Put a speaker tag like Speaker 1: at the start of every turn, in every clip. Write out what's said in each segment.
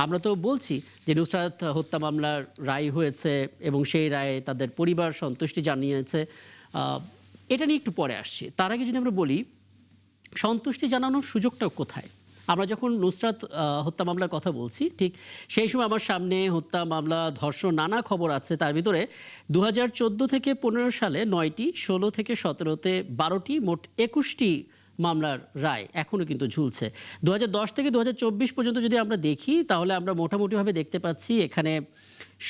Speaker 1: আমরা তো বলছি যে নুসরাত হত্যা মামলার রায় হয়েছে এবং সেই রায়ে তাদের পরিবার সন্তুষ্টি জানিয়েছে। এটা নিয়ে একটু পরে আসছি। তার আগে যদি আমরা বলি সন্তুষ্টি জানানোর সুযোগটা কোথায়? আমরা যখন নুসরাত হত্যা মামলার কথা বলছি, ঠিক সেই সময় আমার সামনে হত্যা মামলা, ধর্ষণ নানা খবর আছে। তার ভিতরে 2014 থেকে 15 সালে 9টি, 16 থেকে 17তে 12টি, মোট 21টি মামলার রায় এখনও কিন্তু ঝুলছে। 2010 থেকে 2024 পর্যন্ত যদি আমরা দেখি, তাহলে আমরা মোটামুটিভাবে দেখতে পাচ্ছি এখানে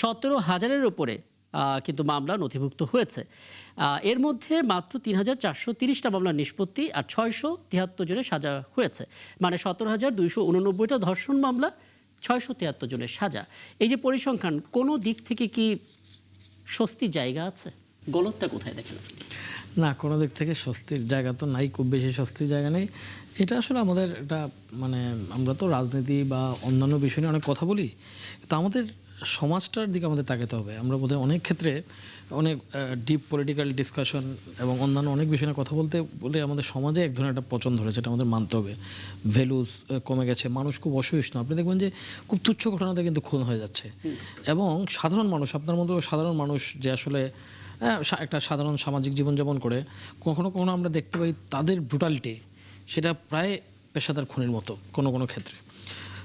Speaker 1: 17,000-এর ওপরে কিন্তু মামলা নথিভুক্ত হয়েছে। এর মধ্যে মাত্র 3,430টা মামলার নিষ্পত্তি আর 673 জনের সাজা হয়েছে। মানে 17,289টা ধর্ষণ মামলা, 673 জনের সাজা। এই যে পরিসংখ্যান, কোনো দিক থেকে কি স্বস্তির জায়গা আছে? গলতটা কোথায় দেখেন?
Speaker 2: না, কোনো দিক থেকে স্বস্তির জায়গা তো নাই, খুব বেশি স্বস্তির জায়গা নেই। এটা আসলে আমাদের এটা মানে আমরা তো রাজনীতি বা অন্যান্য বিষয় নিয়ে অনেক কথা বলি, তো আমাদের সমাজটার দিকে আমাদের তাকাতে হবে। আমরা বোধহয় অনেক ক্ষেত্রে অনেক ডিপ পলিটিক্যাল ডিসকাশন এবং অন্যান্য অনেক বিষয় নিয়ে কথা বলতে বলে আমাদের সমাজে এক ধরনের একটা পচন ধরেছে, এটা আমাদের মানতে হবে। ভ্যালুস কমে গেছে, মানুষ খুব অসহিষ্ণু। আপনি দেখবেন যে খুব তুচ্ছ ঘটনাতে কিন্তু খুন হয়ে যাচ্ছে, এবং সাধারণ মানুষ, আপনার মতো সাধারণ মানুষ যে আসলে একটা সাধারণ সামাজিক জীবনযাপন করে, কখনো কখনো আমরা দেখতে পাই তাদের ব্রুটালিটি সেটা প্রায় পেশাদার খুনের মতো কোনো কোনো ক্ষেত্রে।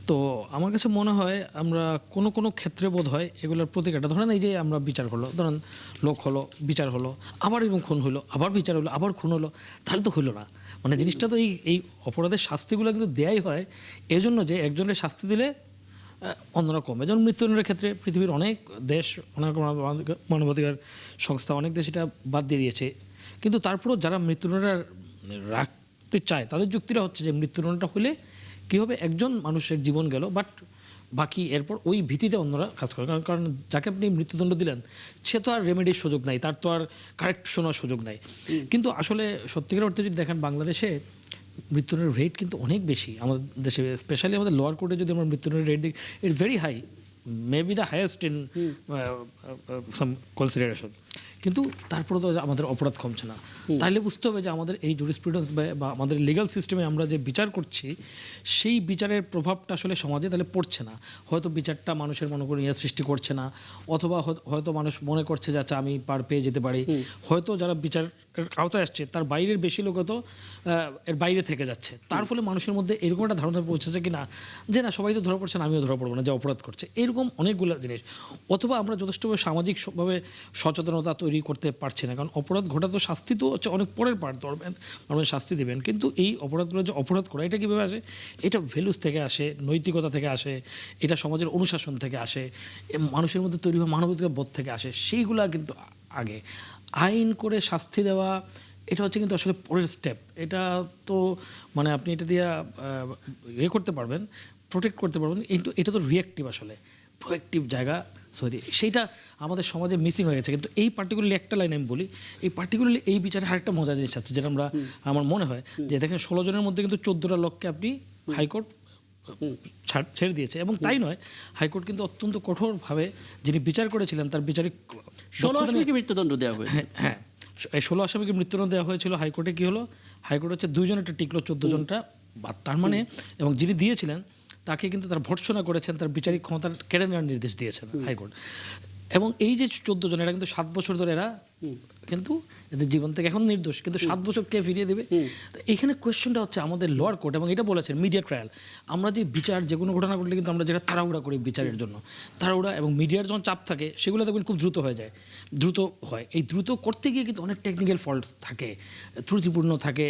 Speaker 2: তো আমার কাছে মনে হয় আমরা কোনো কোনো ক্ষেত্রে বোধ হয় এগুলোর প্রতিকারটা, ধরেন এই যে আমরা বিচার করলো, ধরেন লোক হলো, বিচার হলো, আবার এরকম খুন হলো, আবার বিচার হলো, আবার খুন হলো, তাহলে তো হইলো না। মানে জিনিসটা তো এই অপরাধের শাস্তিগুলো কিন্তু দেয়াই হয় এজন্য যে একজনের শাস্তি দিলে অন্যরকম। যেমন মৃত্যুদণ্ডের ক্ষেত্রে পৃথিবীর অনেক দেশ, অনেক মানবাধিকার সংস্থা, অনেক দেশ এটা বাদ দিয়ে দিয়েছে, কিন্তু তারপরও যারা মৃত্যুদণ্ডটা রাখতে চায় তাদের যুক্তিটা হচ্ছে যে মৃত্যুদণ্ডটা হলে কী হবে, একজন মানুষের জীবন গেল, বাট বাকি এরপর ওই ভীতিতে অন্যরা কাজ করে। কারণ যাকে আপনি মৃত্যুদণ্ড দিলেন সে তো আর রেমেডির সুযোগ নাই, তার তো আর কারেক্ট শোনার সুযোগ নাই। কিন্তু আসলে সত্যিকার অর্থে যদি দেখেন, বাংলাদেশে মৃত্যুদণ্ডের রেট কিন্তু অনেক বেশি আমাদের দেশে, স্পেশালি আমাদের লোয়ার কোর্টে যদি আমরা মৃত্যুদণ্ডের রেট দিই, it's very high, maybe the highest in some consideration. কিন্তু তারপরে তো আমাদের অপরাধ কমছে না। তাহলে বুঝতে হবে যে আমাদের এই জুরিসপ্রুডেন্স বা আমাদের লিগাল সিস্টেমে আমরা যে বিচার করছি, সেই বিচারের প্রভাবটা আসলে সমাজে তাহলে পড়ছে না। হয়তো বিচারটা মানুষের মনে করে সৃষ্টি করছে না, অথবা হয়তো মানুষ মনে করছে যে আচ্ছা আমি পার পেয়ে যেতে পারি। হয়তো যারা বিচারের আওতায় আসছে তার বাইরের বেশি লোক হয়তো এর বাইরে থেকে যাচ্ছে। তার ফলে মানুষের মধ্যে এরকম একটা ধারণা পৌঁছেছে কি না, যে না সবাই তো ধরা পড়ছে না, আমিও ধরা পড়বো না যে অপরাধ করছে, এরকম অনেকগুলো জিনিস। অথবা আমরা যথেষ্টভাবে সামাজিকভাবে সচেতনতা তৈরি করতে পারছি না, কারণ অপরাধ ঘটা তো শাস্তি তো হচ্ছে অনেক পরের পার্ট, ধরবেন মানুষ শাস্তি দেবেন, কিন্তু এই অপরাধগুলো যে অপরাধ করা, এটা কীভাবে আসে? এটা ভ্যালুস থেকে আসে, নৈতিকতা থেকে আসে, এটা সমাজের অনুশাসন থেকে আসে, মানুষের মধ্যে তৈরি হওয়া মানবাধিকার বোধ থেকে আসে। সেইগুলা কিন্তু আগে আইন করে শাস্তি দেওয়া, এটা হচ্ছে কিন্তু আসলে পরের স্টেপ। এটা তো মানে আপনি এটা দিয়ে ইয়ে করতে পারবেন, প্রোটেক্ট করতে পারবেন, কিন্তু এটা তো রিয়েক্টিভ, আসলে প্রোয়েক্টিভ জায়গা সরি সেইটা আমাদের সমাজে মিসিং হয়ে গেছে। কিন্তু এই পার্টিকুলারলি একটা লাইন আমি বলি, এই পার্টিকুলারলি এই বিচারে আরেকটা মজার জিনিস আছে, যেটা আমরা আমার মনে হয় যে দেখেন 16 জনের মধ্যে কিন্তু 14টা লোককে আপনি হাইকোর্ট ছেড়ে দিয়েছে, এবং তাই নয়, হাইকোর্ট কিন্তু অত্যন্ত কঠোরভাবে যিনি বিচার করেছিলেন তার বিচারিক
Speaker 1: 16 আসামিকে মৃত্যুদণ্ড দেওয়া হয়েছে।
Speaker 2: হ্যাঁ, এই 16 আসামিকে মৃত্যুদণ্ড দেওয়া হয়েছিল। হাইকোর্টে কি হলো, হাইকোর্ট হচ্ছে 2 জনেরটা টিকলো, 14 জনটা বাদ। তার মানে এবং যিনি দিয়েছিলেন তাকে কিন্তু তার ভর্ৎসনা করেছেন, তার বিচারিক ক্ষমতা কেড়ে নেওয়ার নির্দেশ দিয়েছেন হাইকোর্ট। এবং এই যে 14 জন, এরা কিন্তু 7 বছর ধরে এরা কিন্তু এদের জীবন থেকে এখন নির্দোষ, কিন্তু 7 বছর কে ফিরিয়ে দেবে? তো এইখানে কোয়েশ্চেনটা হচ্ছে আমাদের লোয়ার কোর্ট, এবং এটা বলেছেন মিডিয়া ট্রায়াল, আমরা যে বিচার যে কোনো ঘটনা ঘটলে কিন্তু আমরা যেটা তাড়াহুড়া করি বিচারের জন্য, তাড়াহুড়া এবং মিডিয়ার যখন চাপ থাকে সেগুলো দেখবেন খুব দ্রুত হয়ে যায়, দ্রুত হয়। এই দ্রুত করতে গিয়ে কিন্তু অনেক টেকনিক্যাল ফল্টস থাকে, ত্রুটিপূর্ণ থাকে,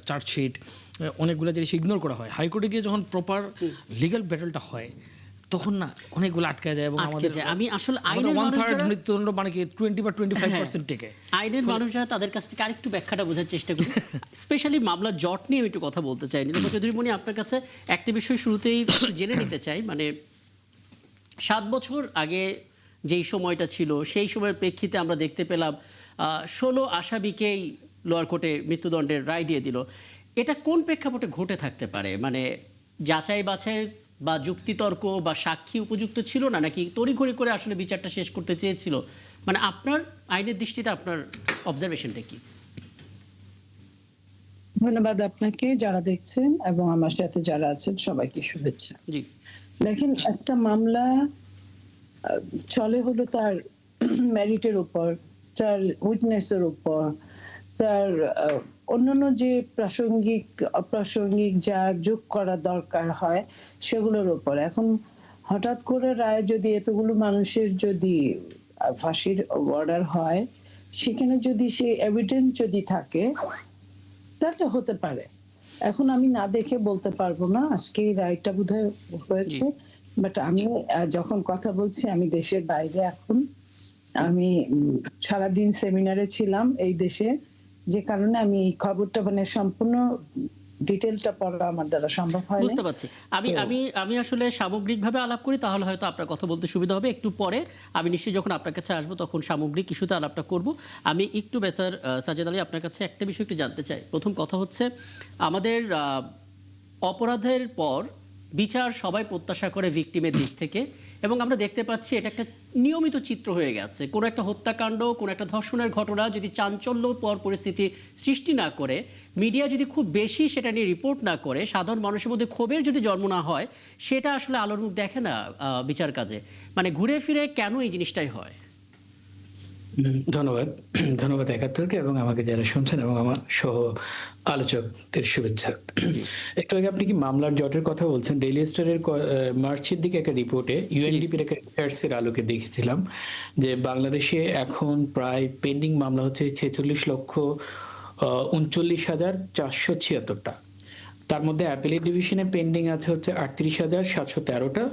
Speaker 2: চার্জশিট অনেকগুলো জিনিস ইগনোর করা হয়। হাইকোর্টে গিয়ে যখন প্রপার লিগ্যাল ব্যাটেলটা হয় তখন না অনেকগুলো আটকে যায়, এবং আমাদের
Speaker 1: আমি আসলে আইনের মানুষ যারা
Speaker 2: মৃত্যুদণ্ড মানে কি 20 বা 25% টিকে।
Speaker 1: আইনের মানুষ যারা তাদের কাছ থেকে আরেকটু ব্যাখ্যাটা বোঝার চেষ্টা করি, স্পেশালি মামলা জট নিয়ে আমি একটু কথা বলতে চাই। নীলম চৌধুরী মনি, আপনার কাছে একটা বিষয় শুরুতেই জেনে নিতে চাই, মানে 7 বছর আগে যেই সময়টা ছিল সেই সময়ের প্রেক্ষিতে আমরা দেখতে পেলাম 16 আসামিকেই লোয়ার কোর্টে মৃত্যুদণ্ডের রায় দিয়ে দিল। এটা কোন প্রেক্ষাপটে ঘটে থাকতে পারে? মানে যাচাই বাছাই বা যুক্তিতর্ক বা সাক্ষী উপযুক্ত ছিল না, নাকি তড়িঘড়ি করে আসলে বিচারটা শেষ করতে চেয়েছিল? মানে আপনার আইনের দৃষ্টিতে আপনার অবজারভেশনটা কি?
Speaker 3: ধন্যবাদ আপনাকে, যারা দেখছেন এবং আমার সাথে যারা আছেন সবাইকে শুভেচ্ছা।
Speaker 1: জি।
Speaker 3: দেখেন, একটা মামলা চলে হলো তার মেরিটের উপর, তার উইটনেসের উপর, তার অন্যান্য যে প্রাসঙ্গিক অপ্রাসঙ্গিক যা যোগ করা দরকার হয় সেগুলোর উপর। এখন হঠাৎ করে রায় যদি এতগুলো মানুষের যদি ফাঁসির অর্ডার হয়, সেখানে যদি সে এভিডেন্স যদি থাকে তাহলে হতে পারে। এখন আমি না দেখে বলতে পারবো না আজকে এই রায়টা বোধহয় হয়েছে, বাট আমি যখন কথা বলছি আমি দেশের বাইরে এখন। আমি সারাদিন সেমিনারে ছিলাম এই দেশে, যে কারণে আমি এই খবরটা মানে সম্পূর্ণ ডিটেলটা পড়া আমার দ্বারা সম্ভব হয় না।
Speaker 1: বুঝতে পারছি। আমি আসলে সামগ্রিকভাবে আলাপ করি, তাহলে হয়তো আপনার কথা বলতে সুবিধা হবে। একটু পরে আমি নিশ্চয়ই যখন আপনার কাছে আসবো তখন সামগ্রিক ইস্যুতে আলাপটা করব। আমি একটু বেসার সাজেদ আলী আপনার কাছে একটা বিষয় একটু জানতে চাই। প্রথম কথা হচ্ছে, আমাদের অপরাধের পর বিচার সবাই প্রত্যাশা করে ভিকটিমের দিক থেকে, এবং আমরা দেখতে পাচ্ছি এটা একটা নিয়মিত চিত্র হয়ে গেছে। কোনো একটা হত্যাকাণ্ড, কোনো একটা ধর্ষণের ঘটনা যদি চাঞ্চল্যকর পরিস্থিতি সৃষ্টি না করে, মিডিয়া যদি খুব বেশি সেটা নিয়ে রিপোর্ট না করে, সাধারণ মানুষের মধ্যে ক্ষোভের যদি জন্ম না হয়, সেটা আসলে আলোর মুখ দেখে না বিচার কাজে। মানে ঘুরে ফিরে কেন এই জিনিসটাই হয়?
Speaker 4: ধন্যবাদ। ধন্যবাদ একাত্তরকে এবং আমাকে যারা শুনছেন এবং আমার সহ আলোচকদের শুভেচ্ছা। একটু আগে আপনি কি মামলার জটের কথা বলছেন? ডেইলি স্টারের মার্চের দিকে একটা রিপোর্টে ইউএনডিপির একটা রিসার্চের আলোকে দেখেছিলাম যে বাংলাদেশে এখন প্রায় পেন্ডিং মামলা হচ্ছে 46,39,476টা। তার মধ্যে অ্যাপিলেট ডিভিশনে পেন্ডিং আছে হচ্ছে 38,713টা,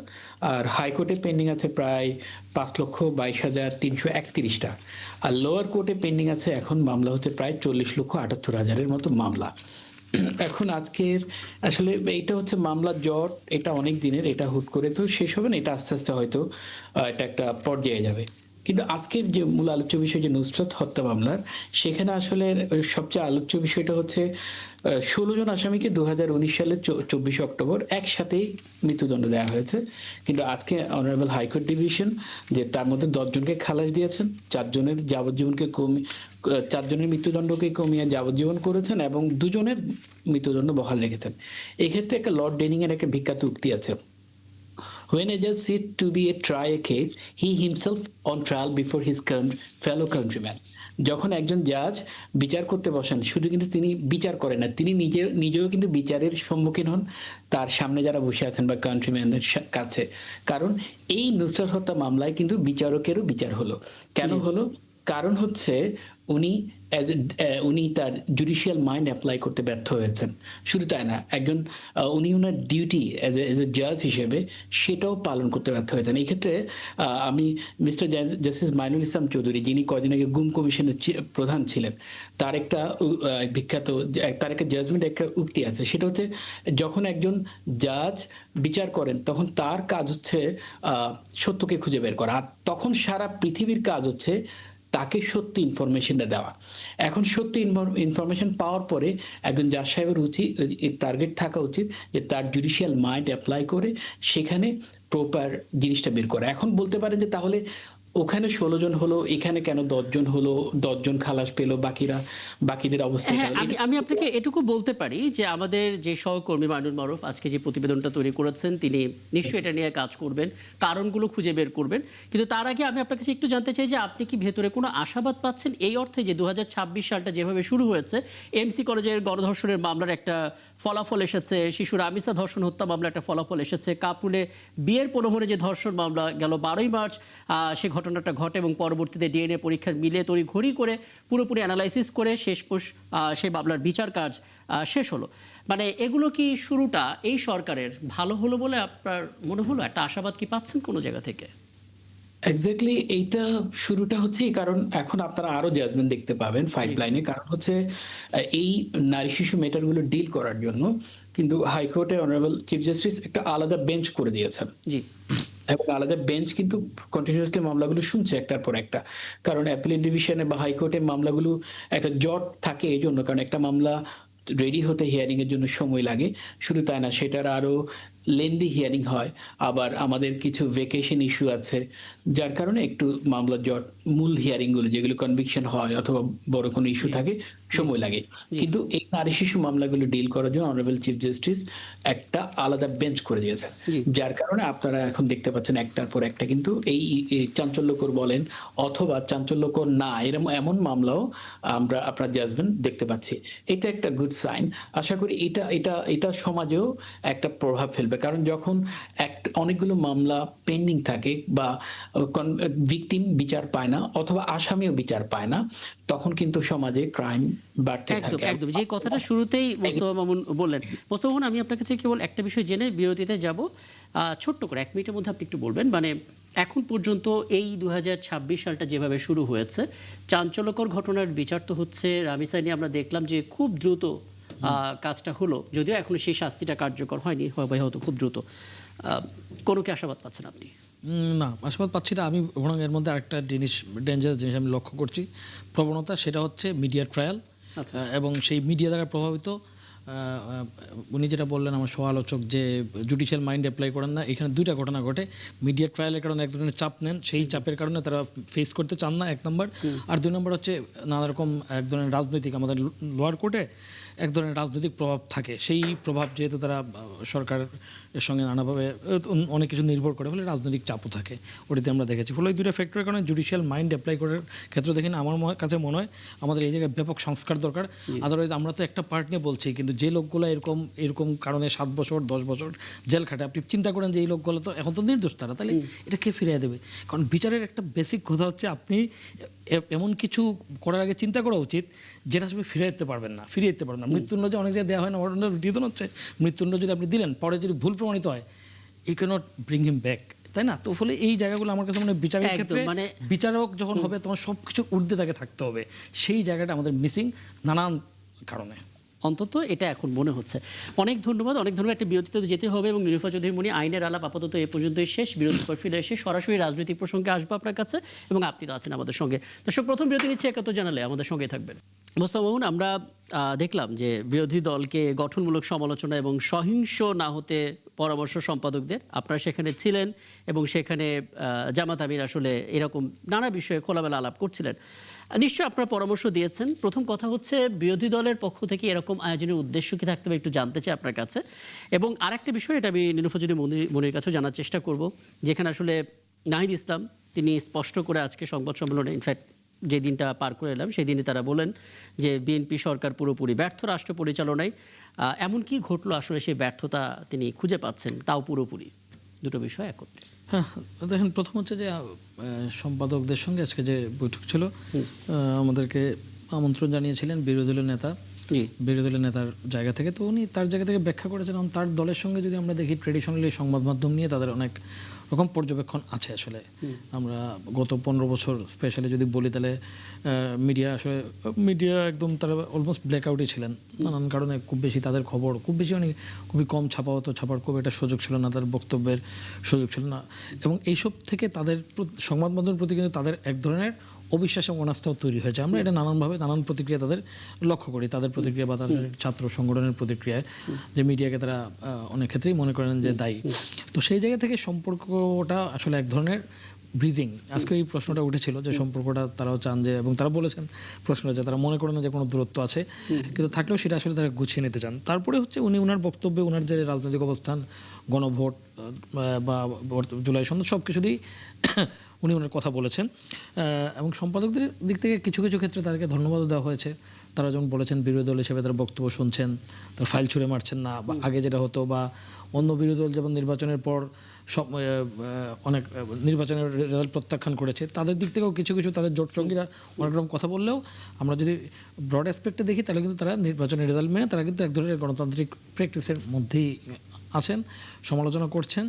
Speaker 4: আর হাইকোর্টে পেন্ডিং আছে প্রায় 5,22,331টা, আর লোয়ার কোর্টে পেন্ডিং আছে এখন মামলা হচ্ছে প্রায় 40,78,000-এর মতো মামলা। এখন আজকের আসলে এইটা হচ্ছে মামলার জট, এটা অনেক দিনের, এটা হুট করে তো শেষ হবে না, এটা আস্তে আস্তে হয়তো এটা একটা পর্যায়ে যাবে। কিন্তু আজকের যে মূল আলোচ্য বিষয় যে নুসরাত হত্যা মামলার, সেখানে আসলে সবচেয়ে আলোচ্য বিষয়টা হচ্ছে 16 জন আসামিকে 2019 সালের 24 অক্টোবর একসাথেই মৃত্যুদণ্ড দেওয়া হয়েছে। কিন্তু আজকে অনারেবল হাইকোর্ট ডিভিশন যে তার মধ্যে 10 জনকে খালাস দিয়েছেন, 4 জনের যাবজ্জীবনকে কমিয়ে 4 জনের মৃত্যুদণ্ডকে কমিয়ে যাবজ্জীবন করেছেন এবং 2 জনের মৃত্যুদণ্ড বহাল রেখেছেন। এক্ষেত্রে একটা লর্ড ডেনিং এর একটা বিখ্যাত উক্তি আছে, when a judge sit to be a try a case, he himself on trial before his fellow countrymen. যখন একজন জাজ বিচার করতে বসেন, শুধু কিন্তু তিনি বিচার করেন না, তিনি নিজেও কিন্তু বিচারের সম্মুখীন হন তার সামনে যারা বসে আছেন বা কান্ট্রিম্যানদের কাছে। কারণ এই নুসরাত হত্যা মামলায় কিন্তু বিচারকেরও বিচার হলো। কেন হলো? কারণ হচ্ছে উনি তার জুডিশিয়াল মাইন্ড অ্যাপ্লাই করতে ব্যর্থ হয়েছেন। শুধু তাই না, উনি ওনার ডিউটি এজ এ জাজ হিসেবে সেটাও পালন করতে ব্যর্থ হয়েছেন। এই ক্ষেত্রে আমি মিস্টার জাস্টিস মাইনুল ইসলাম চৌধুরী, যিনি কদিন আগে গুম কমিশনের প্রধান ছিলেন, তার একটা বিখ্যাত তার একটা জাজমেন্ট, একটা উক্তি আছে, সেটা হচ্ছে যখন একজন জাজ বিচার করেন তখন তার কাজ হচ্ছে সত্যকে খুঁজে বের করা, আর তখন সারা পৃথিবীর কাজ হচ্ছে তাকে সত্যি ইনফরমেশনটা দেওয়া। এখন সত্যি ইনফরমেশন পাওয়ার পরে একজন জাজ সাহেবের টার্গেট থাকা উচিত যে তার জুডিশিয়াল মাইন্ড অ্যাপ্লাই করে সেখানে প্রপার জিনিসটা বের করা। এখন বলতে পারেন যে তাহলে ওখানে 16 জন হলো, এখানে কেন 10 জন হলো, 10 জন খালাস পেলো, বাকিদের অবস্থা?
Speaker 1: হ্যাঁ, আমি আপনাকে এটুকু বলতে পারি যে আমাদের যে সহকর্মী মাইনুল মারুফ আজকে যে প্রতিবেদনটা তৈরি করেছেন, তিনি নিশ্চয়ই এটা নিয়ে কাজ করবেন, কারণগুলো খুঁজে বের করবেন। কিন্তু তার আগে আমি আপনার কাছে একটু জানতে চাই যে আপনি কি ভেতরে কোনো আশাবাদ পাচ্ছেন এই অর্থে যে 2026 সালটা যেভাবে শুরু হয়েছে, এমসি কলেজের গণধর্ষণের মামলার একটা ফলাফল এসেছে, শিশুর আমিসা ধর্ষণ হত্যা মামলা একটা ফলাফল এসেছে, কাপুলে বিয়ের প্রলোভনে যে ধর্ষণ মামলা গেল 12ই মার্চ সে ঘটনাটা ঘটে এবং পরবর্তীতে ডিএনএ পরীক্ষার মিলে তড়ি ঘড়ি করে পুরোপুরি অ্যানালাইসিস করে সেই মামলার বিচার কাজ শেষ হলো। মানে এগুলো কি শুরুটা এই সরকারের ভালো হলো বলে আপনার মনে হলো? একটা আশাবাদ কি পাচ্ছেন কোনো জায়গা থেকে?
Speaker 4: এক্স্যাক্টলি, এইটা শুরুটা হচ্ছে কারণ এখন আপনারা আরো জাজমেন্ট দেখতে পাবেন পাইপলাইনে। কারণ হচ্ছে এই নারী শিশু ম্যাটারগুলো ডিল করার জন্য কিন্তু হাইকোর্টে অনারেবল চিফ জাস্টিস একটা আলাদা বেঞ্চ করে দিয়েছেন।
Speaker 1: জি,
Speaker 4: এবং আলাদা বেঞ্চ কিন্তু কন্টিনিউয়াসলি মামলাগুলো শুনছে একটার পর একটা। কারণ অ্যাপিলেট ডিভিশনে বা হাইকোর্টে মামলাগুলো একটা জট থাকে এই জন্য, কারণ একটা মামলা রেডি হতে হিয়ারিং এর জন্য সময় লাগে। শুধু তাই না, সেটার আরো লেন্দি হিয়ারিং হয়, আবার আমাদের কিছু ভেকেশন ইস্যু আছে, যার কারণে একটু মামলা জট মূল হিয়ারিং গুলো যেগুলো কনভিকশন হয় অথবা বড় কোনো ইস্যু থাকে সময় লাগে। কিন্তু এই নারী শিশু মামলাগুলো ডিল করার জন্য অনারেবল চিফ জাস্টিস একটা আলাদা বেঞ্চ করে দিয়েছেন,
Speaker 1: জি।
Speaker 4: যার কারণে আপনারা এখন দেখতে পাচ্ছেন একটার পর একটা কিন্তু এই চাঞ্চল্যকর বলেন অথবা চাঞ্চল্যকর না এরকম এমন মামলাও আমরা আপনার জাজমেন্ট দেখতে পাচ্ছি। এটা একটা গুড সাইন। আশা করি এটা এটা এটা সমাজেও একটা প্রভাব ফেলবে, কারণ যখন অনেকগুলো মামলা পেন্ডিং থাকে বা ভিকটিম বিচার পায় না অথবা আসামিও বিচার পায় না, তখন কিন্তু সমাজে ক্রাইম বাড়তে
Speaker 1: একদম
Speaker 4: থাকে।
Speaker 1: একদম যে কথাটা শুরুতেই মোস্তফা মামুন বললেন। মোস্তফা মামুন, আমি আপনার কাছে কেবল একটা বিষয় জেনে বিরতিতে যাব। ছোট্ট করে 1 মিনিটের মধ্যে আপনি একটু বলবেন, মানে এখন পর্যন্ত এই 2026 সালটা যেভাবে শুরু হয়েছে, চাঞ্চল্যকর ঘটনার বিচার তো হচ্ছে, রামিসা নিয়ে আমরা দেখলাম যে খুব দ্রুত কাজটা হলো, যদিও এখনো সেই শাস্তিটা কার্যকর হয়নি, হবে হয়তো খুব দ্রুত। কোনো কি আশাবাদ পাচ্ছেন আপনি?
Speaker 2: না, আশাবাদ পাচ্ছি না আমি। বরং এর মধ্যে আরেকটা জিনিস, ডেঞ্জারাস জিনিস আমি লক্ষ্য করছি, প্রবণতা, সেটা হচ্ছে মিডিয়া ট্রায়াল।
Speaker 1: আচ্ছা।
Speaker 2: এবং সেই মিডিয়া দ্বারা প্রভাবিত উনি যেটা বললেন আমার সহ-আলোচক, যে জুডিশিয়াল মাইন্ড অ্যাপ্লাই করেন না, এখানে দুইটা ঘটনা ঘটে। মিডিয়া ট্রায়ালের কারণে এক ধরনের চাপ নেন, সেই চাপের কারণে তারা ফেস করতে চান না, 1 নম্বর। আর 2 নম্বর হচ্ছে নানা রকম এক ধরনের রাজনৈতিক, আমাদের লোয়ার কোর্টে এক ধরনের রাজনৈতিক প্রভাব থাকে। সেই প্রভাব যেহেতু তারা সরকারের সঙ্গে নানাভাবে অনেক কিছু নির্ভর করে, ফলে রাজনৈতিক চাপও থাকে, ওটিতে আমরা দেখেছি। ফলে এই 2টা ফ্যাক্টরের কারণে জুডিশিয়াল মাইন্ড অ্যাপ্লাই করার ক্ষেত্রে দেখি না, আমার কাছে মনে হয় আমাদের এই জায়গায় ব্যাপক সংস্কার দরকার। আদারওয়াইজ আমরা তো একটা পার্ট নিয়ে বলছি, কিন্তু যে লোকগুলো এরকম কারণে 7 বছর 10 বছর জেল খাটে, আপনি চিন্তা করেন যে এই লোকগুলো তো এখন তো নির্দোষ, তারা তাহলে এটা কে ফিরিয়ে দেবে? কারণ বিচারের একটা বেসিক কথা হচ্ছে, আপনি এমন কিছু করার আগে চিন্তা করা উচিত যেটা আসলে ফিরে যেতে পারবেন না। মৃত্যুদণ্ড যে অনেক জায়গায় দেওয়া হয় না, ওটা রিজন হচ্ছে মৃত্যুদণ্ড যদি আপনি দিলেন, পরে যদি ভুল প্রমাণিত হয়, you can't bring him back, তাই না? তো ফলে এই জায়গাগুলো আমার কাছে মনে হয় বিচারের ক্ষেত্রে,
Speaker 1: মানে
Speaker 2: বিচারক যখন হবে তখন সব কিছু ঊর্ধ্বে তাকে থাকতে হবে। সেই জায়গাটা আমাদের মিসিং নানান কারণে।
Speaker 1: অন্তত এটা এখন মনে হচ্ছে। অনেক ধন্যবাদ। একটা বিরতিতে যেতে হবে এবং নীলুফা চৌধুরী মনি, আইনের আলাপ আপাতত এ পর্যন্তই শেষ। বিরতির পর ফিরে এসে সরাসরি রাজনৈতিক প্রসঙ্গে আসবো আপনার কাছে, এবং আপনি তো আছেন আমাদের সঙ্গে। দর্শক, প্রথম বিরতি নিচ্ছে 71 জানালে আমাদের সঙ্গে থাকবেন। মোস্তফা মামুন, আমরা দেখলাম যে বিরোধী দলকে গঠনমূলক সমালোচনা এবং সহিংস না হতে পরামর্শ সম্পাদকদের, আপনারা সেখানে ছিলেন এবং সেখানে জামাত আমির আসলে এরকম নানা বিষয়ে খোলামেলা আলাপ করছিলেন। নিশ্চয়ই আপনারা পরামর্শ দিয়েছেন। প্রথম কথা হচ্ছে, বিরোধী দলের পক্ষ থেকে এরকম আয়োজনের উদ্দেশ্য কি থাকতে হবে একটু জানতে চাই আপনার কাছে। এবং আরেকটা বিষয়, এটা আমি নীলুফা চৌধুরী মনির কাছেও জানার চেষ্টা করব, যেখানে আসলে নাহিদ ইসলাম তিনি স্পষ্ট করে আজকে সংবাদ সম্মেলনে, ইনফ্যাক্ট যে দিনটা পার করে এলাম সেই দিনে তারা বলেন যে বিএনপি সরকার পুরোপুরি ব্যর্থ রাষ্ট্র পরিচালনায়। এমন কি ঘটলো আসলে সেই ব্যর্থতা তিনি খুঁজে পাচ্ছেন, তাও পুরোপুরি? দুটো বিষয় একত্রে।
Speaker 2: হ্যাঁ, দেখেন, প্রথম হচ্ছে যে সম্পাদকদের সঙ্গে আজকে যে বৈঠক ছিল, আমাদেরকে আমন্ত্রণ জানিয়েছিলেন বিরোধী দলের নেতা, বিরোধী দলের নেতার জায়গা থেকে। তো উনি তার জায়গা থেকে ব্যাখ্যা করেছেন, তার দলের সঙ্গে যদি আমরা দেখি, ট্রেডিশনালি সংবাদ মাধ্যম নিয়ে তাদের অনেক রকম পর্যবেক্ষণ আছে। আসলে আমরা গত 15 বছর স্পেশালি যদি বলি, তাহলে মিডিয়া একদম তারা অলমোস্ট ব্ল্যাকআউটই ছিলেন নানান কারণে। খুব বেশি তাদের খবর খুবই কম ছাপা হতো, ছাপার খুব একটা সুযোগ ছিল না, তাদের বক্তব্যের সুযোগ ছিল না। এবং এইসব থেকে তাদের সংবাদ মাধ্যমের প্রতি কিন্তু তাদের এক ধরনের অবিশ্বাস এবং অনাস্থাও তৈরি হয়েছে। আমরা এটা নানানভাবে নানান প্রতিক্রিয়া তাদের লক্ষ্য করি, তাদের প্রতিক্রিয়া বা তাদের ছাত্র সংগঠনের প্রতিক্রিয়ায়, যে মিডিয়াকে তারা অনেক ক্ষেত্রেই মনে করেন যে দায়ী। তো সেই জায়গা থেকে সম্পর্কটা আসলে এক ধরনের ব্রিজিং। আজকে এই প্রশ্নটা উঠেছিল যে সম্পর্কটা তারাও চান যে, এবং তারা বলেছেন প্রশ্নটা, যে তারা মনে করেন না যে কোনো দূরত্ব আছে, কিন্তু থাকলেও সেটা আসলে তারা গুছিয়ে নিতে চান। তারপরে হচ্ছে উনি ওনার বক্তব্যে ওনার যে রাজনৈতিক অবস্থান, গণভোট বা জুলাই সনদ, সব কিছুরই উনি ওনার কথা বলেছেন। এবং সম্পাদকদের দিক থেকে কিছু কিছু ক্ষেত্রে তাদেরকে ধন্যবাদও দেওয়া হয়েছে। তারা যেমন বলেছেন বিরোধী দল হিসেবে তারা বক্তব্য শুনছেন, তার ফাইল ছুঁড়ে মারছেন না, বা আগে যেটা হতো, বা অন্য বিরোধী দল যেমন নির্বাচনের পর অনেক নির্বাচনের রেজাল্ট প্রত্যাখ্যান করেছে, তাদের দিক থেকেও কিছু কিছু তাদের জোট সঙ্গীরা অনেক রকম কথা বললেও, আমরা যদি ব্রড অ্যাসপেক্টে দেখি, তাহলে কিন্তু তারা নির্বাচনের রেজাল্ট মেনে তারা কিন্তু এক ধরনের গণতান্ত্রিক প্র্যাকটিসের মধ্যেই আছেন, সমালোচনা করছেন।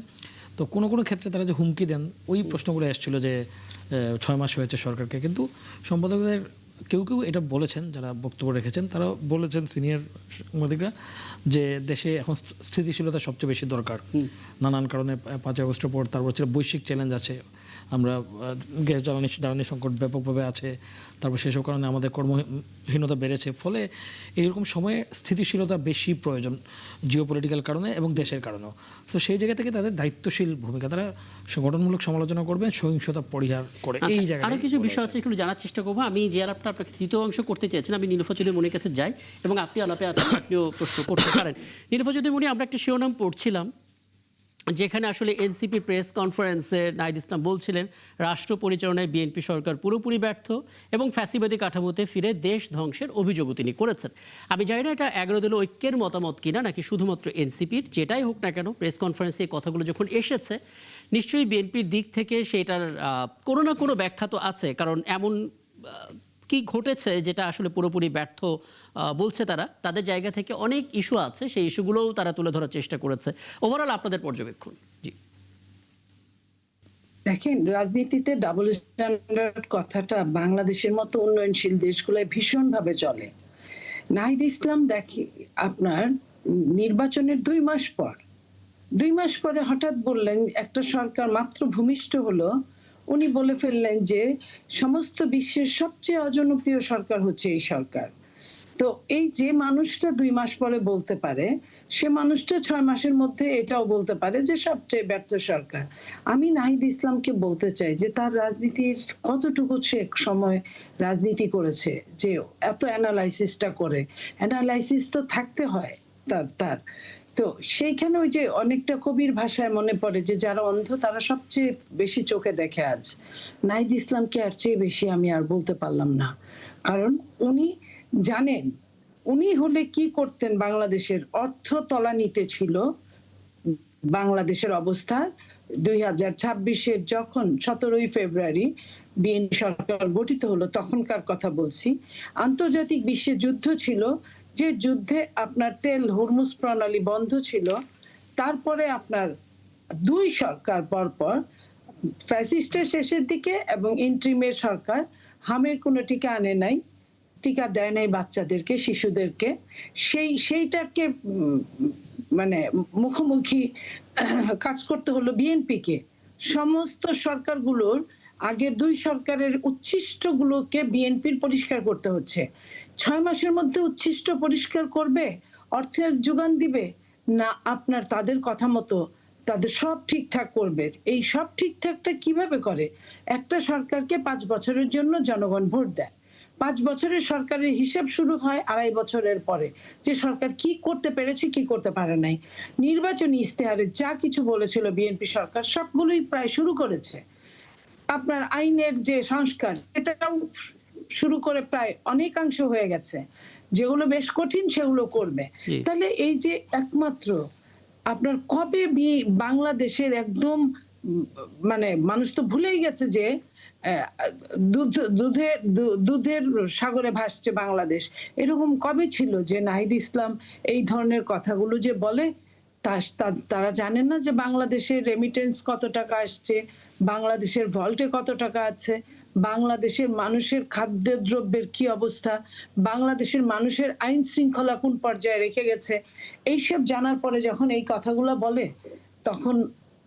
Speaker 2: তো কোনো কোনো ক্ষেত্রে তারা যে হুমকি দেন, ওই প্রশ্নগুলো এসেছিল যে 6 মাস হয়েছে সরকারকে, কিন্তু সম্পাদকদের কেউ কেউ এটা বলেছেন, যারা বক্তব্য রেখেছেন তারা বলেছেন, সিনিয়র সাংবাদিকরা, যে দেশে এখন স্থিতিশীলতা সবচেয়ে বেশি দরকার। নানান কারণে 5 আগস্টের পর, তারপর হচ্ছে বৈশ্বিক চ্যালেঞ্জ আছে, আমরা গ্যাস জ্বালানি সংকট ব্যাপকভাবে আছে, তারপর সেসব কারণে আমাদের কর্মহীনতা বেড়েছে, ফলে এইরকম সময়ে স্থিতিশীলতা বেশি প্রয়োজন জিওপলিটিক্যাল কারণে এবং দেশের কারণেও। তো সেই জায়গা থেকে তাদের দায়িত্বশীল ভূমিকা, তারা গঠনমূলক সমালোচনা করবেন, সহিংসতা পরিহার করে। এই জায়গায়
Speaker 1: আরও কিছু বিষয় আছে, একটু জানার চেষ্টা করবো। আমি যে আলাপটা আপনাকে তৃতীয় অংশ করতে চেয়েছেন, আমি নীলুফা চৌধুরী মনির কাছে যাই এবং আপনি আলাপে আছেন, আপনিও প্রশ্ন করতে পারেন। নীলুফা চৌধুরী মনি, আমরা একটা শিরোনাম পড়ছিলাম যেখানে আসলে এনসিপি প্রেস কনফারেন্সে নাহিদ ইসলাম বলছিলেন রাষ্ট্র পরিচালনায় বিএনপি সরকার পুরোপুরি ব্যর্থ এবং ফ্যাসিবাদী কাঠামোতে ফিরে দেশ ধ্বংসের অভিযোগও তিনি করেছেন। আমি জানি না এটা 11 দলীয় ঐক্যের মতামত কিনা নাকি শুধুমাত্র এনসিপির, যেটাই হোক না কেন প্রেস কনফারেন্সে এই কথাগুলো যখন এসেছে, নিশ্চয়ই বিএনপির দিক থেকে সেটার কোনো না কোনো ব্যাখ্যা তো আছে, কারণ এমন কি ঘটেছে যেটা আসলে পুরোপুরি ব্যর্থ বলছে তারা। তাদের জায়গা থেকে অনেক ইস্যু আছে, সেই ইস্যুগুলোও তারা তুলে ধরার চেষ্টা করেছে। ওভারঅল আপনাদের পর্যবেক্ষণ। জি,
Speaker 3: দেখেন, রাজনীতিতে ডাবল স্ট্যান্ডার্ড কথাটা বাংলাদেশের মতো উন্নয়নশীল দেশগুলোয় ভীষণভাবে চলে। নাহিদ ইসলাম দেখি আপনার নির্বাচনের 2 মাস পরে হঠাৎ বললেন, একটা সরকার মাত্র ভূমিষ্ঠ হলো, উনি বলে ফেললেন যে সমস্ত বিশ্বের সবচেয়ে অজনপ্রিয় সরকার হচ্ছে এই সরকার। তো এই যে মানুষটা 2 মাস পরে বলতে পারে, সে মানুষটা 6 মাসের মধ্যে এটাও বলতে পারে যে সবচেয়ে ব্যর্থ সরকার। আমি নাহিদ ইসলামকে বলতে চাই যে তার রাজনীতির কতটুকু সে সময় রাজনীতি করেছে, যে এত অ্যানালাইসিসটা করে। অ্যানালাইসিস তো থাকতে হয় তার। তো সেইখানে ওই যে অনেকটা কবির ভাষায় মনে পড়ে যে যারা অন্ধ তারা সবচেয়ে বেশি চোখে দেখে। আজ নাহিদ ইসলামকে আর চেয়ে বেশি আমি আর বলতে পারলাম না, কারণ উনি জানেন উনি হলে কি করতেন। বাংলাদেশের অর্থ তলানিতে ছিল বাংলাদেশের অবস্থা। 2026-এর যখন 17ই ফেব্রুয়ারি বিএনপি সরকার গঠিত হলো, তখনকার কথা বলছি। আন্তর্জাতিক বিশ্বে যুদ্ধ ছিল, যে যুদ্ধে আপনার তেল হরমুজ প্রণালী বন্ধ ছিল। তারপরে আপনার 2 সরকার পরপর, ফ্যাসিস্টের শেষের দিকে এবং ইন্ট্রিমের সরকার, হামের কোনো টিকা আনে নাই, টিকা দেয় নাই বাচ্চাদেরকে, শিশুদেরকে। সেইটাকে মানে মুখোমুখি কাজ করতে হলো বিএনপিকে। সমস্ত সরকারগুলোর আগের 2 সরকারের উচ্ছিষ্টগুলোকে বিএনপির পরিষ্কার করতে হচ্ছে। 6 মাসের মধ্যে উচ্ছিষ্ট পরিষ্কার করবে, অর্থের যোগান দিবে না, আপনার তাদের কথা মতো তাদের সব ঠিকঠাক করবে। এই সব ঠিকঠাকটা কিভাবে করে? একটা সরকারকে 5 বছরের জন্য জনগণ ভোট দেয়। 5 বছরের সরকারের হিসাব শুরু হয় 2.5 বছরের পরে, যে সরকার কি করতে পেরেছে, কি করতে পারে নাই। নির্বাচনী ইশতেহারে যা কিছু বলেছিল বিএনপি সরকার সবগুলোই প্রায় শুরু করেছে। আপনার আইনের যে সংস্কার, এটাও শুরু করে প্রায় অনেকাংশ হয়ে গেছে। যেগুলো বেশ কঠিন সেগুলো করবে। তাহলে এই যে একমাত্র আপনার কবে বাংলাদেশের একদম মানে মানুষ তো ভুলেই গেছে যে দুধের সাগরে ভাসছে বাংলাদেশ। এরকম কবে ছিল যে নাহিদ ইসলাম এই ধরনের কথাগুলো যে বলে? তারা জানেন না যে বাংলাদেশের রেমিটেন্স কত টাকা আসছে, বাংলাদেশের ভল্টে কত টাকা আছে, বাংলাদেশের মানুষের খাদ্যদ্রব্যের কি অবস্থা, বাংলাদেশের মানুষের আইন শৃঙ্খলা কোন পর্যায়ে রেখে গেছে। এইসব জানার পরে যখন এই কথাগুলো বলে, তখন